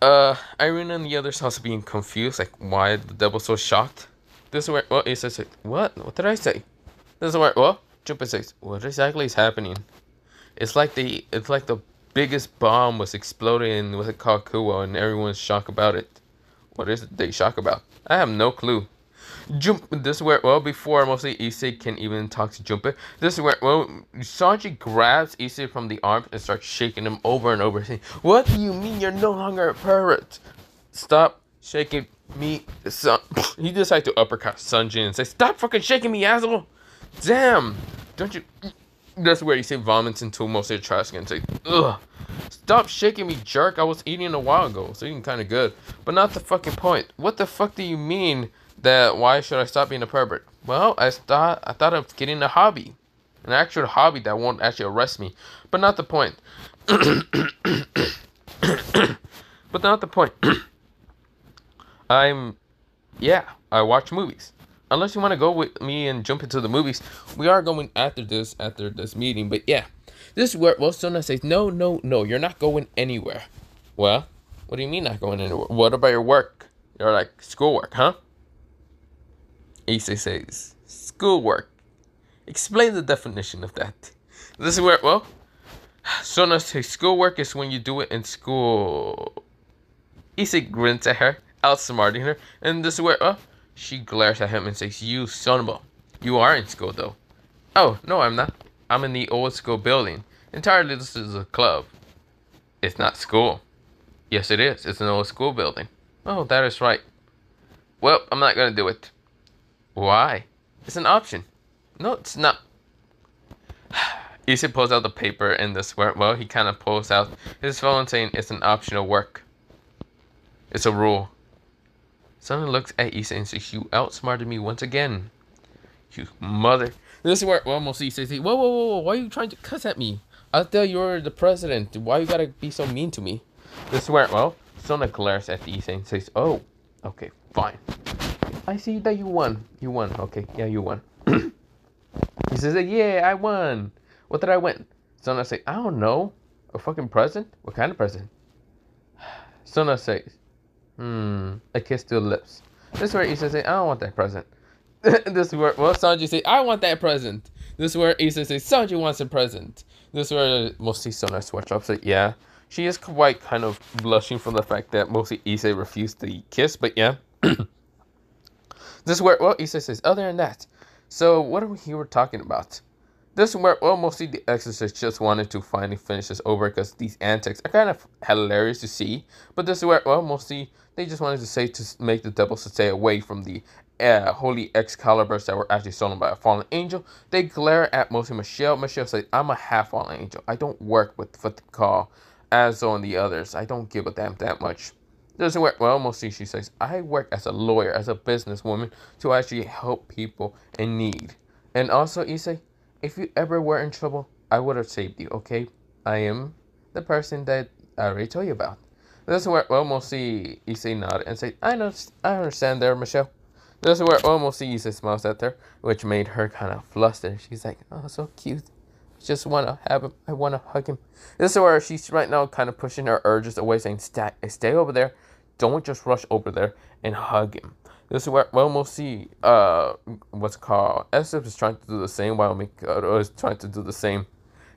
Speaker 1: Irina and the others also being confused, like, why the devil's so shocked. This is where, well, Issei says, what? What did I say? This is where, well, Junpei says, what exactly is happening? It's like the biggest bomb was exploding in, what's it called, Kuwa, and everyone's shocked about it. What is it they shocked about? I have no clue. This is where, well, before mostly Issei can even talk to Junpei, this is where, well, Sanji grabs Issei from the arm and starts shaking him over and over, saying, what do you mean you're no longer a pirate? Stop shaking me, son. He decides to uppercut Sanji and say, stop fucking shaking me, asshole. Damn. Don't you... That's where Issei vomits into mostly the trash can and say, ugh. Stop shaking me, jerk. I was eating a while ago. I was eating kind of good. But not the fucking point. What the fuck do you mean that why should I stop being a pervert? Well, I thought of getting a hobby. An actual hobby that won't actually arrest me. But not the point. But not the point. I watch movies. Unless you want to go with me and jump into the movies, we are going after this meeting. But yeah, this is where, well, Sona says, no, you're not going anywhere. Well, what do you mean not going anywhere? What about your work? You're like, schoolwork, huh? Issei says, schoolwork. Explain the definition of that. This is where, well, Sona says, schoolwork is when you do it in school. Issei grins at her, outsmarting her, and this is where, she glares at him and says, you son of a... You are in school, though. Oh, no, I'm not. I'm in the old school building. Entirely, this is a club. It's not school. Yes, it is. It's an old school building. Oh, that is right. Well, I'm not going to do it. Why? It's an option. No, it's not. Issei pulls out the paper and this where, well, he kind of pulls out his phone saying it's an optional work. It's a rule. Someone looks at Issei and says, you outsmarted me once again. You mother. This is where Issei says, whoa, why are you trying to cuss at me? I thought you were the president. Why you gotta be so mean to me? This is where, Sona glares at the Issei and says, oh, okay, fine. I see that you won. You won. Okay, yeah, you won. He says, yeah, I won. What did I win? Sona says, I don't know. A fucking present? What kind of present? Sona says, a kiss to the lips. This is where Issei says, I don't want that present. This is where, Sanji says, I want that present. This is where Issei says, Sanji wants a present. This is where mostly Sona switch up. So yeah, she is quite kind of blushing from the fact that mostly Issei refused the kiss, but yeah. This is where, Issei says, other than that, so what are we here talking about? This is where, mostly the Exorcists just wanted to finally finish this over because these antics are kind of hilarious to see. But this is where, mostly they just wanted to say to make the devils to stay away from the holy Excaliburs that were actually stolen by a fallen angel. They glare at mostly Michelle. Michelle says, I'm a half fallen angel. I don't work with what they call Azo and the others. I don't give a damn that much. This is where, mostly she says, I work as a lawyer, as a businesswoman, to actually help people in need. And also, Issei, if you ever were in trouble, I would have saved you, okay? I am the person that I already told you about. This is where, mostly Issei nodded and said, I understand there, Michelle. This is where, mostly Issei smiles at her, which made her kind of flustered. She's like, oh, so cute. Just want to have him. I want to hug him. This is where she's right now kind of pushing her urges away, saying, stay over there. Don't just rush over there and hug him. This is where, mostly, what's it called? SF is trying to do the same while Mikado is trying to do the same.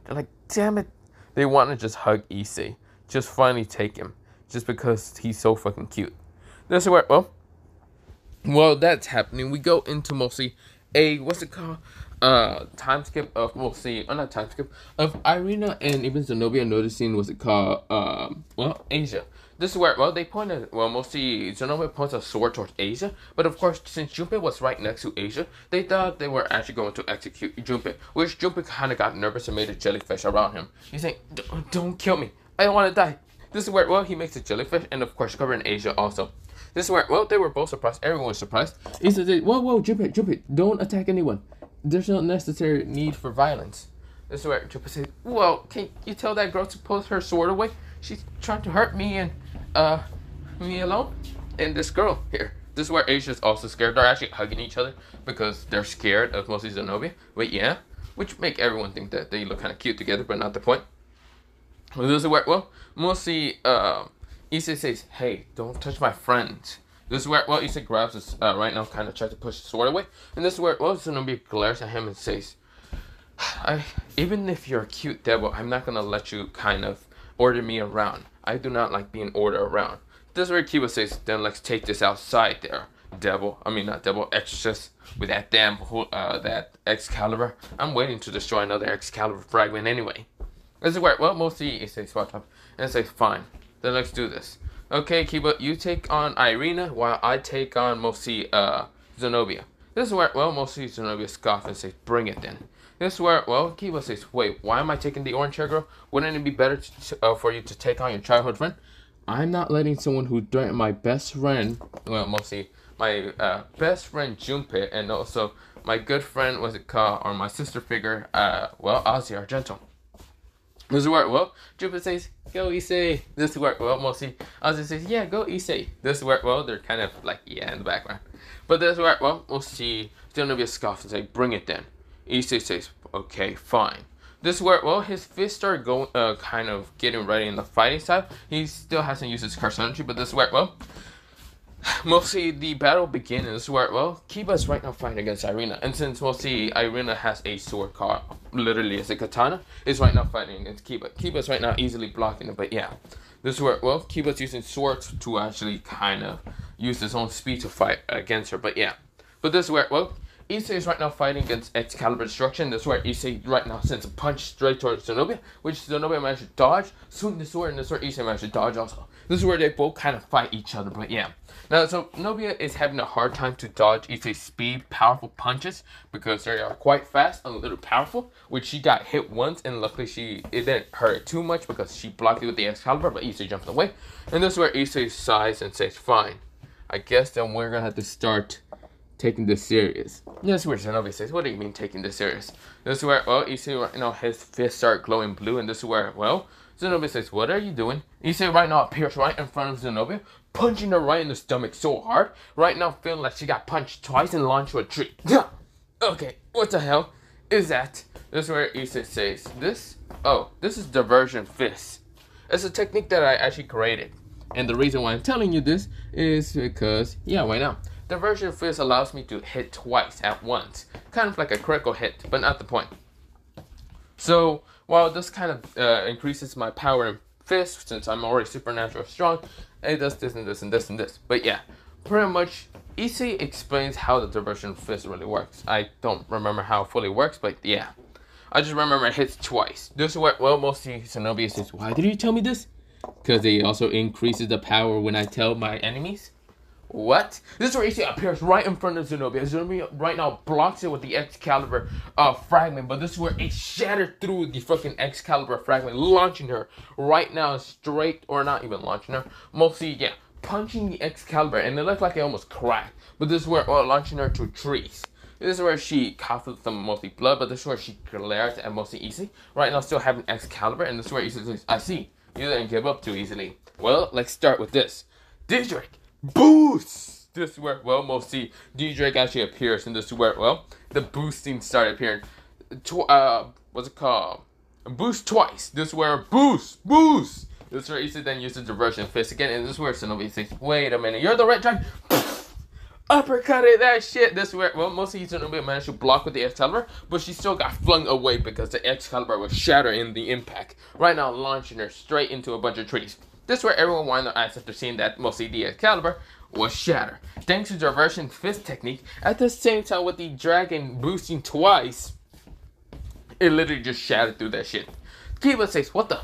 Speaker 1: They're like, damn it. They want to just hug Issei. Just finally take him. Just because he's so fucking cute. This is where, well, that's happening. We go into mostly a, what's it called? Time skip of, not time skip, of Irina and even Zenobia noticing, what's it called? Asia. This is where, they pointed, mostly Zenobia points a sword towards Asia, but of course, since Junpei was right next to Asia, they thought they were actually going to execute Junpei, which Junpei kind of got nervous and made a jellyfish around him. He's saying, don't kill me, I don't want to die. This is where, he makes a jellyfish, and of course, covering Asia also. This is where, they were both surprised, everyone was surprised. He said, whoa, Junpei, don't attack anyone. There's no necessary need for violence. This is where Junpei said, well, can you tell that girl to put her sword away? She's trying to hurt me and, me alone. And this girl here. This is where Asia's also scared. They're actually hugging each other because they're scared of mostly Zenobia. But yeah, which make everyone think that they look kind of cute together, but not the point. Well, this is where, mostly, Issei says, hey, don't touch my friend. This is where, Issei grabs his, right now, kind of tries to push the sword away. And this is where, Zenobia glares at him and says, even if you're a cute devil, I'm not going to let you kind of order me around. I do not like being ordered around. This is where Kiba says, then let's take this outside there, devil. I mean, not devil, Exorcist, with that damn, that Excalibur. I'm waiting to destroy another Excalibur fragment anyway. This is where, mostly Issei swatch up and says, fine, then let's do this. Okay, Kiba, you take on Irina while I take on mostly, Zenobia. This is where, mostly Zenobia scoffs and says, bring it then. This is where, Kiba says, wait, why am I taking the orange hair girl? Wouldn't it be better for you to take on your childhood friend? I'm not letting someone who threatened my best friend, mostly my best friend Junpei, and also my good friend, what's it called, or my sister figure, Ozzy Argento. This is where, Junpei says, go Issei. This is where, mostly Ozzy says, yeah, go Issei. This is where, they're kind of like, yeah, in the background. But this is where, mostly Zenobia scoffs and say, bring it then. Issei says, okay, fine. This is where, his fists start going, kind of getting ready in the fighting style. He still hasn't used his curse energy, but this is where, mostly the battle begins. And this is where, Kiba's right now fighting against Irina. And since mostly Irina has a sword called, literally as a katana, is right now fighting against Kiba. Kiba's right now easily blocking it, but yeah. This is where, Kiba's using swords to actually kind of use his own speed to fight against her, but yeah. But this is where, Issei is right now fighting against Excalibur Destruction. This is where Issei right now sends a punch straight towards Zenobia, which Zenobia managed to dodge, swing the sword, and this is where Issei managed to dodge also. This is where they both kind of fight each other, but yeah. Now, so Zenobia is having a hard time to dodge Issei's speed, powerful punches, because they are quite fast and a little powerful, which she got hit once, and luckily it didn't hurt too much because she blocked it with the Excalibur, but Issei jumped away. And this is where Issei sighs and says, fine, I guess then we're going to have to start taking this serious. This is where Zenobia says, what do you mean taking this serious? This is where, well, Issei, his fists start glowing blue, and this is where, well, Zenobia says, what are you doing? Issei right now appears right in front of Zenobia, punching her right in the stomach so hard, right now feeling like she got punched twice and launched to a tree. Okay, what the hell is that? This is where Issei says, this is diversion fist. It's a technique that I actually created. And the reason why I'm telling you this is because, yeah, why not? Diversion fist allows me to hit twice at once. Kind of like a critical hit, but not the point. So, while this kind of increases my power in fist, since I'm already supernatural strong, it does this and this and this and this. But yeah, pretty much, Issei explains how the diversion fist really works. I don't remember how it fully works, but yeah. I just remember it hits twice. This is what, well, mostly Zenobia says, why did you tell me this? Because it also increases the power when I tell my enemies. What? This is where Issei appears right in front of Zenobia. Zenobia right now blocks it with the Excalibur fragment, but this is where it shattered through the fucking Excalibur fragment, launching her right now straight, or not even launching her, mostly, yeah, punching the Excalibur, and it looked like it almost cracked, but this is where, launching her to trees. This is where she coughs with some mostly blood, but this is where she glares at mostly Issei. Right now still having Excalibur, and this is where Issei says, I see, you didn't give up too easily. Well, let's start with this. Diedrich, boost! This is where, well, mostly Diedrich actually appears, and this is where, well, the boosting started appearing. What's it called? Boost twice. This is where boost! This is where Issei then uses diversion fist again, and this is where Zenobia says, wait a minute, you're the right track. Uppercutted that shit. This is where, well, mostly Zenobia managed to block with the Excalibur, but she still got flung away because the Excalibur was shattered in the impact. Right now, launching her straight into a bunch of trees. This is where everyone whined their eyes after seeing that mostly the Excalibur was shattered. Thanks to diversion fist technique, at the same time with the dragon boosting twice, it literally just shattered through that shit. Kiba says, what the?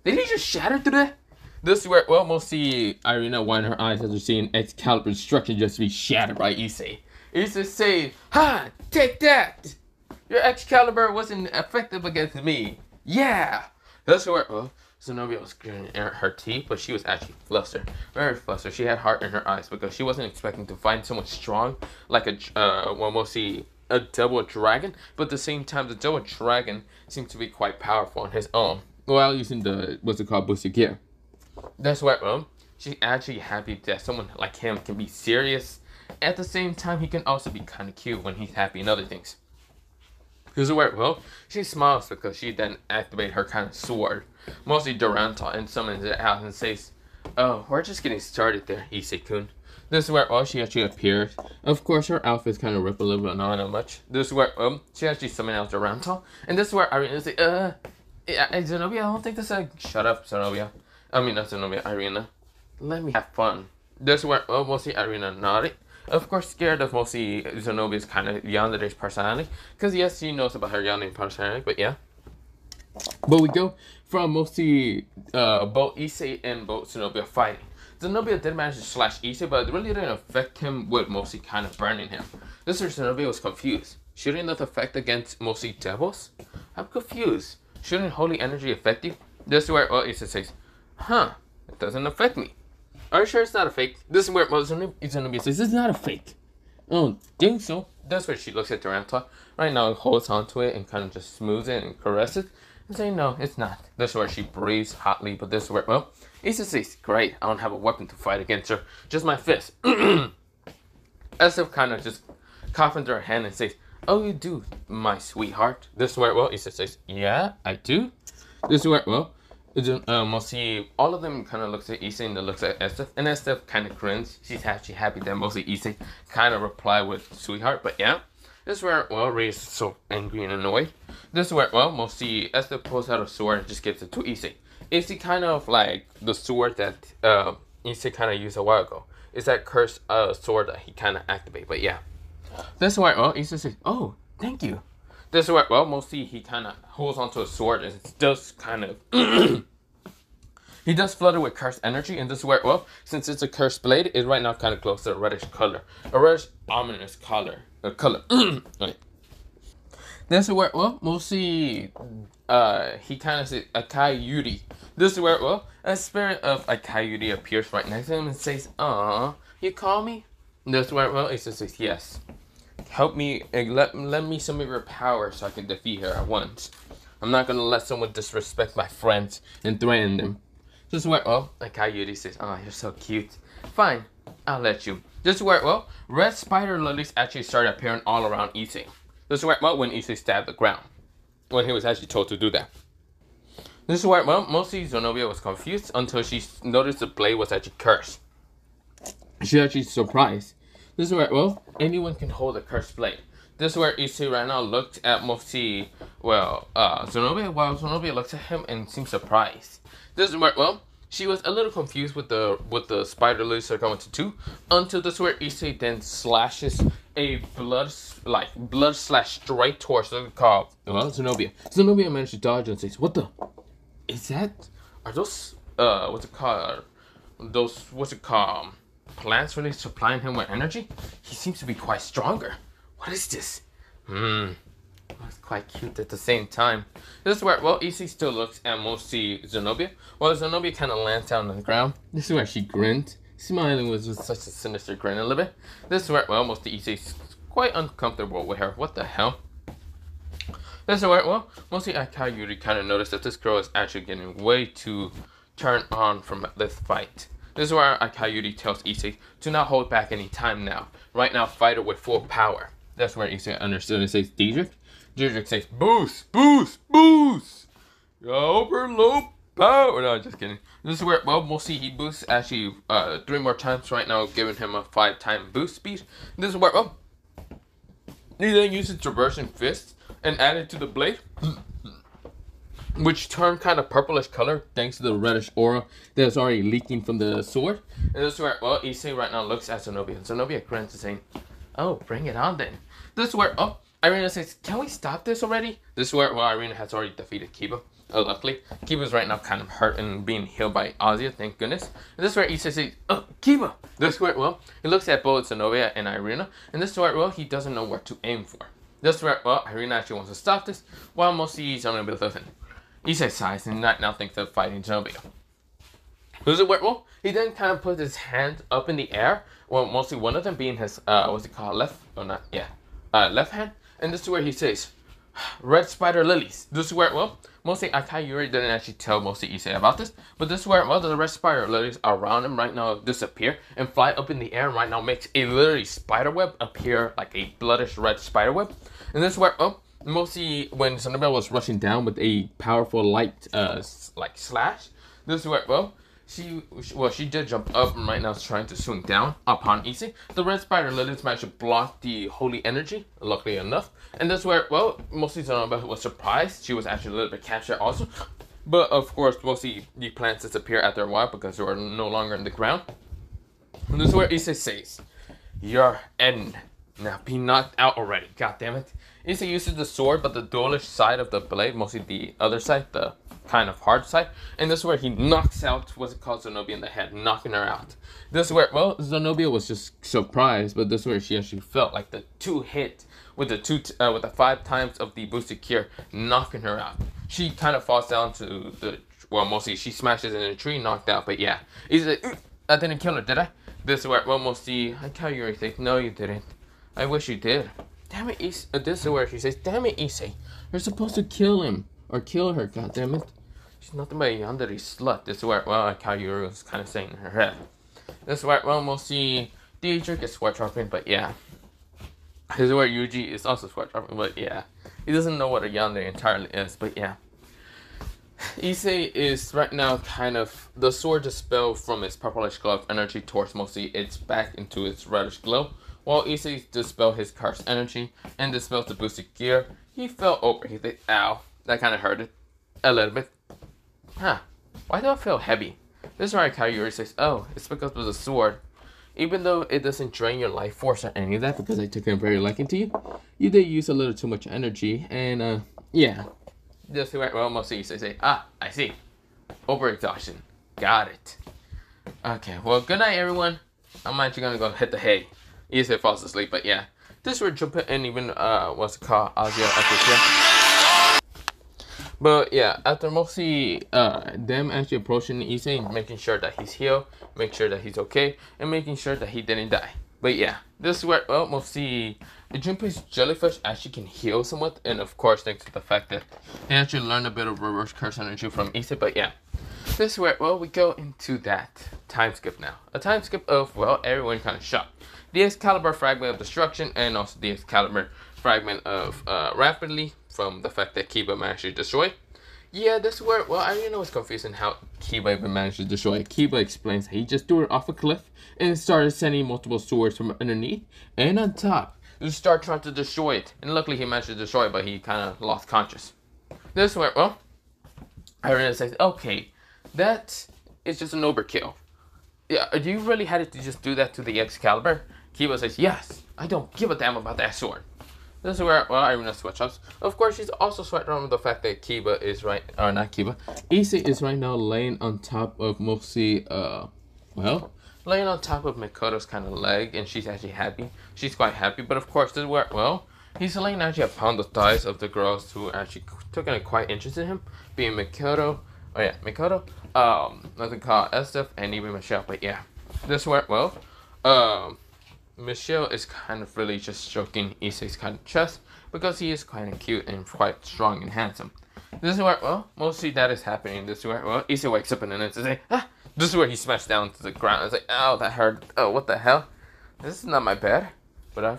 Speaker 1: Did he just shatter through that? This is where, well, mostly Irina whined her eyes after seeing Excalibur's destruction just be shattered by Issei. Issei says, ha! Take that! Your Excalibur wasn't effective against me. Yeah! That's where, well, Zenobia was gritting her teeth, but she was actually flustered. Very flustered. She had heart in her eyes because she wasn't expecting to find someone strong like mostly a double dragon, but at the same time, the double dragon seemed to be quite powerful on his own while using the, what's it called, boosted gear. That's why, well, she's actually happy that someone like him can be serious. At the same time, he can also be kind of cute when he's happy and other things. This is where, well, she smiles because she then activated her kind of sword, mostly Duranta, and summons it out and says, oh, we're just getting started there, Issei-kun. This is where, well, she actually appears. Of course, her outfit's kind of ripped a little bit, not that much. This is where, she actually summoned out Duranta. And this is where Irina is like, Zenobia, I don't think this is shut up, Zenobia. I mean, not Zenobia, Irina. Let me have fun. This is where, well, mostly Irina nodded. Of course, scared of mostly Zenobia's kind of yandere's personality. Because, yes, she knows about her yandere personality, but yeah. But we go from mostly both Issei and both Zenobia fighting. Zenobia did manage to slash Issei, but it really didn't affect him with mostly kind of burning him. This is where Zenobia was confused. Shouldn't that affect against mostly devils? I'm confused. Shouldn't holy energy affect you? This is where, well, Issei says, huh, it doesn't affect me. Are you sure it's not a fake? This is where, well, Zenobia says, this is not a fake. I don't think so. That's where she looks at Duranta. Right now, holds onto it and kind of just smooths it and caresses it. And saying, no, it's not. This is where she breathes hotly, but this is where, well, Issei says, great, I don't have a weapon to fight against her. Just my fist. As if kind of just coughing into her hand and says, oh, you do, my sweetheart. This is where, well, Issei says, yeah, I do. This is where, well, mostly all of them kind of looks at Issei and looks at Estef, and Estef kind of grins. She's actually happy that mostly Issei kind of reply with sweetheart, but yeah. This is where, well, Rei is so angry and annoyed. This is where, well, mostly Estef pulls out a sword and just gives it to Issei. Issei kind of like the sword that Issei kind of used a while ago. It's that cursed sword that he kind of activated, but yeah. This is where, well, Issei says, oh, thank you. This is where, well, mostly he kind of holds onto a sword and it does kind of... he does flutter with cursed energy, and this is where, well, since it's a cursed blade, it right now kind of glows to a reddish color. A reddish, ominous color. Okay. This is where, well, mostly he kind of says, Akai Yuri. This is where, well, a spirit of Akai Yuri appears right next to him and says, aw, you call me? This is where, well, it says, yes. help me and let me some of your power so I can defeat her at once. I'm not gonna let someone disrespect my friends and threaten them. This is where, well, like how Yuji says, oh, you're so cute. Fine, I'll let you. This is where, well, red spider lilies actually started appearing all around Issei. This is where, well, when Issei stabbed the ground. When he was actually told to do that. This is where, well, mostly Zenobia was confused until she noticed the blade was actually cursed. She actually surprised. This is where, well, anyone can hold a cursed blade. This is where Issei right now looked at mostly, well, Zenobia, while Zenobia looks at him and seems surprised. This is where, well, she was a little confused with the spider lilies are going to do, until this is where Issei then slashes a blood slash straight towards the car. Well, Zenobia. Zenobia managed to dodge and says, "What the? Is that? Are those what's it called? Plants really supplying him with energy? He seems to be quite stronger. What is this? It's quite cute at the same time." This is where, well, Issei still looks at mostly Zenobia, while Zenobia kind of lands down on the ground. This is where she grinned, smiling with such a sinister grin a little bit. This is where, well, mostly Issei's quite uncomfortable with her. What the hell? This is where, well, mostly Akayuri kind of noticed that this girl is actually getting way too turned on from this fight. This is where Akayuri tells Issei to not hold back any time now. Right now, fight her with full power. That's where Issei understood and says, Diedrich. Diedrich says, boost, boost, boost. Overload power. No, just kidding. This is where, well, mostly he boosts actually 3 more times right now, giving him a 5-time boost speed. This is where, well, he then uses Traversing Fist and added to the blade, which turned kind of purplish color thanks to the reddish aura that's already leaking from the sword. And this is where, well, Issei right now looks at Zenobia. And Zenobia grins and saying, oh, bring it on then. This is where, oh, Irina says, can we stop this already? This is where, well, Irina has already defeated Kiba. Luckily, Kiba's right now kind of hurt and being healed by Azia, thank goodness. And this is where Issei says, oh, Kiba. This is where, well, he looks at both Zenobia and Irina. And this is where, well, he doesn't know where to aim for. This is where, well, Irina actually wants to stop this, while mostly Zenobia doesn't. Issei sighs and now thinks of fighting Zenobia. This is where, well, he then kind of puts his hand up in the air, well, mostly one of them being his, what's it called, left hand. And this is where he says, red spider lilies. This is where, well, mostly Akayuri didn't actually tell mostly Issei about this, but this is where, well, the red spider lilies around him right now disappear and fly up in the air and right now makes a literally spider web appear like a bloodish red spider web. And this is where, oh, mostly when Zenobia was rushing down with a powerful light, like slash, this is where, well, she did jump up and right now is trying to swing down upon Issei. The red spider lilies managed to block the holy energy, luckily enough. And that's where, well, mostly Zenobia was surprised. She was actually a little bit captured also. But of course, mostly the plants disappear after a while because they were no longer in the ground. And this is where Issei says, your end. Now be knocked out already, god damn it. Issei uses the sword, but the dualish side of the blade, mostly the other side, the kind of hard side. And this is where he knocks out what's it called Zenobia in the head, knocking her out. This is where, well, Zenobia was just surprised, but this is where she actually felt like the 2 hit with the 5 times of the boosted cure, knocking her out. She kind of falls down to the, well, mostly she smashes in a tree, knocked out. But yeah, Issei, I didn't kill her, did I? This is where, well, mostly Akayuri says, no, you didn't. I wish you did. Damn it, Issei. This is where she says, damn it, Issei. You're supposed to kill him. Or kill her, goddammit. She's nothing but a yandere slut. This is where, well, Akayuri was kind of saying in her head. This is where, well, mostly Diedrich is sweat dropping, but yeah. This is where Yuji is also sweat dropping, but yeah. He doesn't know what a yandere entirely is, but yeah. Issei is right now kind of, the sword dispelled from its purplish glow of energy towards mostly its back into its reddish glow. While Issei dispelled his cursed energy and dispelled the boosted gear, he fell over. He said, ow. That kind of hurted a little bit. Huh. Why do I feel heavy? This is where Akayuri says, oh, it's because of the sword. Even though it doesn't drain your life force or any of that, because I took a very liking to you, you did use a little too much energy, and, yeah. This is where, well, mostly Issei say, ah, I see. Overexhaustion. Got it. Okay, well, good night, everyone. I'm actually gonna go hit the hay. Issei falls asleep, but yeah. This where Jumpet and even, what's it called, Azia after here. But yeah, after mostly them actually approaching Issei, making sure that he's healed, make sure that he's okay, and making sure that he didn't die. But yeah, this is where, well, mostly The Junpei's jellyfish actually can heal somewhat, and of course thanks to the fact that he actually learned a bit of reverse curse energy from Issei, but yeah. This is where, well, we go into that time skip now. A time skip of, well, everyone kind of shocked. The Excalibur fragment of destruction, and also the Excalibur fragment of rapidly from the fact that Kiba managed to destroy. Yeah, this is where, well, I didn't know it's confusing how Kiba even managed to destroy it. Kiba explains he just threw it off a cliff and started sending multiple swords from underneath and on top. You start trying to destroy it, and luckily he managed to destroy it, but he kind of lost conscious. This is where, well, Irina says, okay, that is just an overkill. Yeah, do you really had to just do that to the Excalibur? Kiba says, yes, I don't give a damn about that sword. This is where, well, Irina sweat shops. Of course, she's also sweating on the fact that Kiba is right, or not Kiba, Issei is right now laying on top of mostly, well, laying on top of Mikoto's kind of leg, and she's actually happy. She's quite happy, but of course, this is where, well, he's laying actually upon the thighs of the girls who actually took a quite interest in him, being Mikoto, oh yeah, Mikoto, nothing called Estef, and even Michelle, but yeah. This is where, well, Michelle is kind of really just stroking Issei's kind of chest because he is kind of cute and quite strong and handsome. This is where, well, mostly that is happening. This is where, well, Issei wakes up and then it's like, ah! This is where he smashed down to the ground. It's like, ow, that hurt. Oh, what the hell? This is not my bed, but I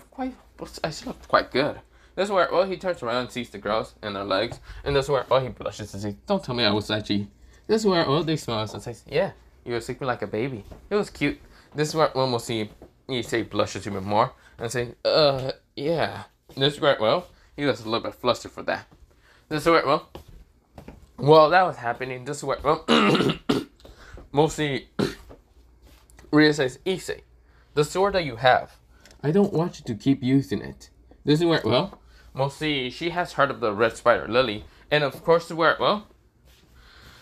Speaker 1: slept quite good. This is where, well, he turns around and sees the girls and their legs, and this is where, oh, he blushes and says, don't tell me I was actually. This is where, well, they smile and says, yeah, you were sleeping like a baby. It was cute. This is where, well, we'll see Issei blushes even more and say, yeah. This is where, well, he was a little bit flustered for that. This is where, well, that was happening. This is where, well, mostly, Ria says, Issei, the sword that you have, I don't want you to keep using it. This is where, well, mostly, she has heard of the red spider, Lily, and of course, this is where, well,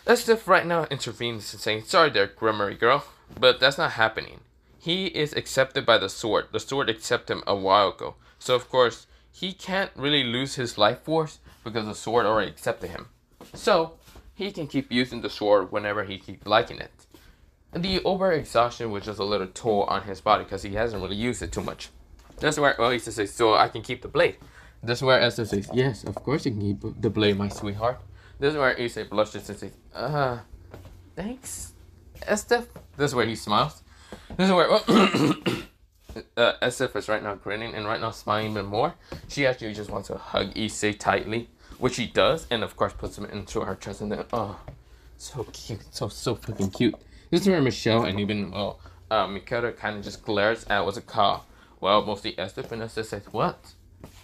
Speaker 1: Estef right now intervenes and saying, sorry there, Grimmery girl, but that's not happening. He is accepted by the sword. The sword accepted him a while ago. So, of course, he can't really lose his life force because the sword already accepted him. So, he can keep using the sword whenever he keeps liking it. And the over-exhaustion was just a little toll on his body because he hasn't really used it too much. That's where, well, he says, so I can keep the blade. This is where Esther says, yes, of course you can keep the blade, my sweetheart. This is where Issei blushes and says, thanks, Esther. This is where he smiles. This is where, well, Estef is right now grinning and right now smiling even more. She actually just wants to hug Issei tightly, which she does, and of course puts him into her chest and then, oh, so cute, so fucking cute. This is where Michelle and even, well, Mikoto kind of just glares at what's it called. Well, mostly Estef, and Estef says, what?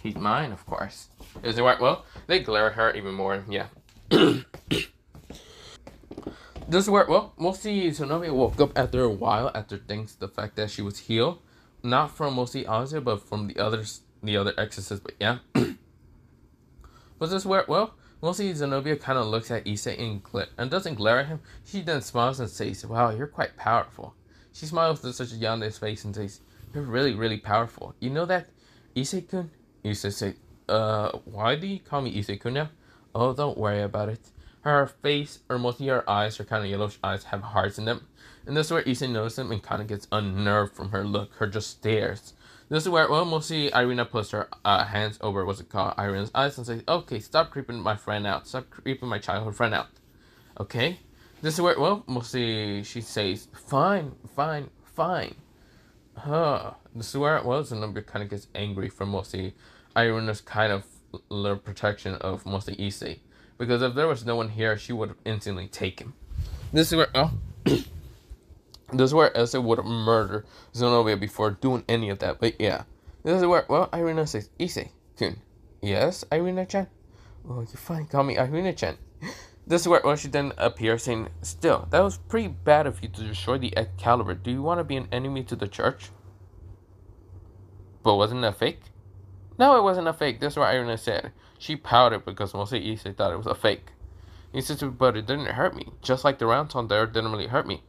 Speaker 1: He's mine, of course. Is it right? Well, they glare at her even more, yeah. This is where, well, mostly Zenobia woke up after a while after thanks to the fact that she was healed. Not from mostly Ozzy, but from the other exorcists, but yeah. But this is where, well, mostly Zenobia kind of looks at Issei and doesn't glare at him. She then smiles and says, wow, you're quite powerful. She smiles with such a yandere face and says, you're really, really powerful. You know that, Issei-kun? Issei says, why do you call me Issei-kun now? Oh, don't worry about it. Her face, or mostly her eyes, her kind of yellowish eyes, have hearts in them. And this is where Issei notices them and kind of gets unnerved from her look. Her just stares. This is where, well, mostly Irina puts her hands over, what's it called, Irina's eyes and says, okay, stop creeping my friend out. Stop creeping my childhood friend out. Okay? This is where, well, mostly she says, fine. This is where, well, Zenobia kind of gets angry from mostly Irina's kind of little protection of mostly Issei. Because if there was no one here, she would have instantly taken him. This is where, this is where Issei would have murdered Zenobia before doing any of that. But yeah, this is where, well, Irina says, Issei-kun. Yes, Irina-chan? Oh, you fine, call me Irina-chan. This is where, well, she then appears saying, still, that was pretty bad of you to destroy the Excalibur. Do you want to be an enemy to the church? But wasn't it fake? No, it wasn't a fake. That's what Irina said. She pouted because mostly Issei thought it was a fake. He said, but it didn't hurt me. Just like the round tone there didn't really hurt me.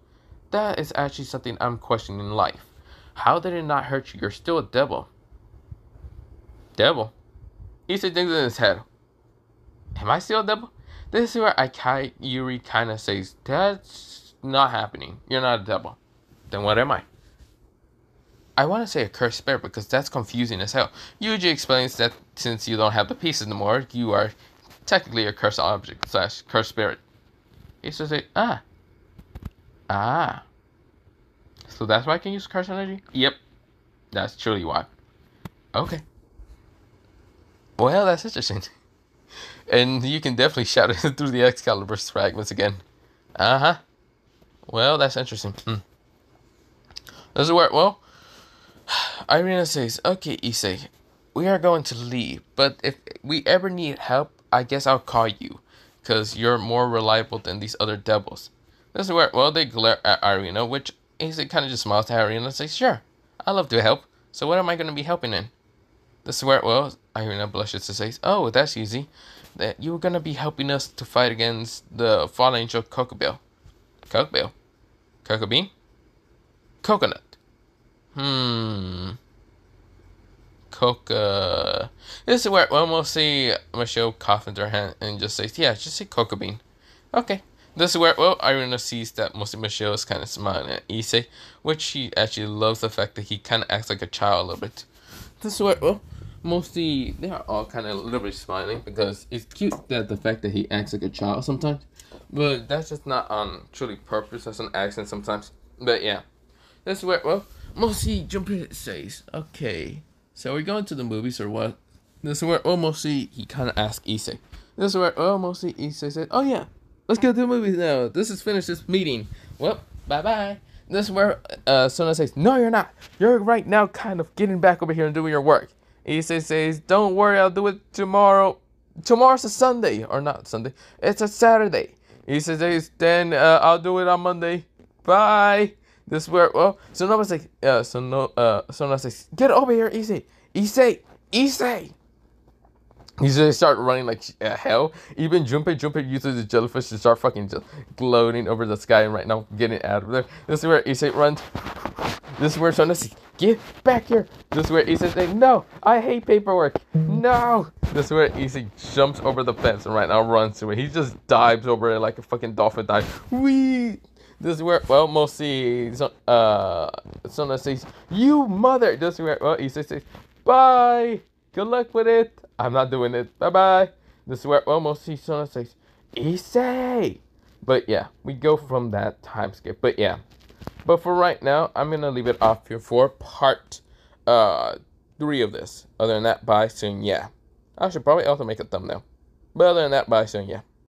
Speaker 1: That is actually something I'm questioning in life. How did it not hurt you? You're still a devil. Devil? Issei thinks in his head. Am I still a devil? This is where Yuri kind of says, that's not happening. You're not a devil. Then what am I? I want to say a cursed spirit because that's confusing as hell. Yuji explains that since you don't have the pieces anymore, you are technically a cursed object / cursed spirit. Issei says, ah. So that's why I can use cursed energy? Yep. That's truly why. Okay. Well, that's interesting. And you can definitely shout it through the Excalibur fragments again. Uh-huh. Well, that's interesting. Does it work? Well, Irina says, okay, Issei, we are going to leave, but if we ever need help, I guess I'll call you, because you're more reliable than these other devils. Does it work? Well, they glare at Irina, which Issei kind of just smiles to Irina and says, sure, I'd love to help. So what am I going to be helping in? Does it work? Well, Irina blushes and says, oh, that's easy. That you're going to be helping us to fight against the fallen angel Cocobill. Cocobill? Cocoa bean? Coconut. Coca. This is where we'll see Michelle coughing her hand and just says, yeah, just say cocoa bean. Okay. This is where, well, Irina sees that mostly Michelle is kind of smiling at Issei, which she actually loves the fact that he kind of acts like a child a little bit. This is where, well, mostly they are all kind of a little bit smiling because it's cute that the fact that he acts like a child sometimes, but that's just not on truly purpose. That's an accent sometimes. But yeah, this is where, well, mostly Junpei says, okay, so we're going to the movies or what? This is where, well, mostly he kind of asks Issei. This is where, well, mostly Issei said, oh yeah, let's go to the movies now. This is finished this meeting. Well, bye-bye. This is where Sona says, no, you're not. You're right now kind of getting back over here and doing your work. Issei says, don't worry, I'll do it tomorrow. Tomorrow's a Sunday. Or not Sunday. It's a Saturday. Issei says, then I'll do it on Monday. Bye. This is where, well, Sona says, Sona says, get over here, Issei. Issei. He start running like hell. Even Junpei uses the jellyfish to start fucking just gloating over the sky and right now getting out of there. This is where Issei runs. This is where Sona says, get back here. This is where Issei says, no, I hate paperwork. No. This is where Issei jumps over the fence and right now runs away. He just dives over it like a fucking dolphin dive. Whee! This is where, well, mostly Sona says, you mother. This is where, well, Issei says, bye. Good luck with it. I'm not doing it. Bye-bye. This is where, well, mostly Sona says, Issei. But yeah, we go from that time skip. But yeah. But for right now, I'm going to leave it off here for part 3 of this. Other than that, bye soon, yeah. I should probably also make a thumbnail. But other than that, bye soon, yeah.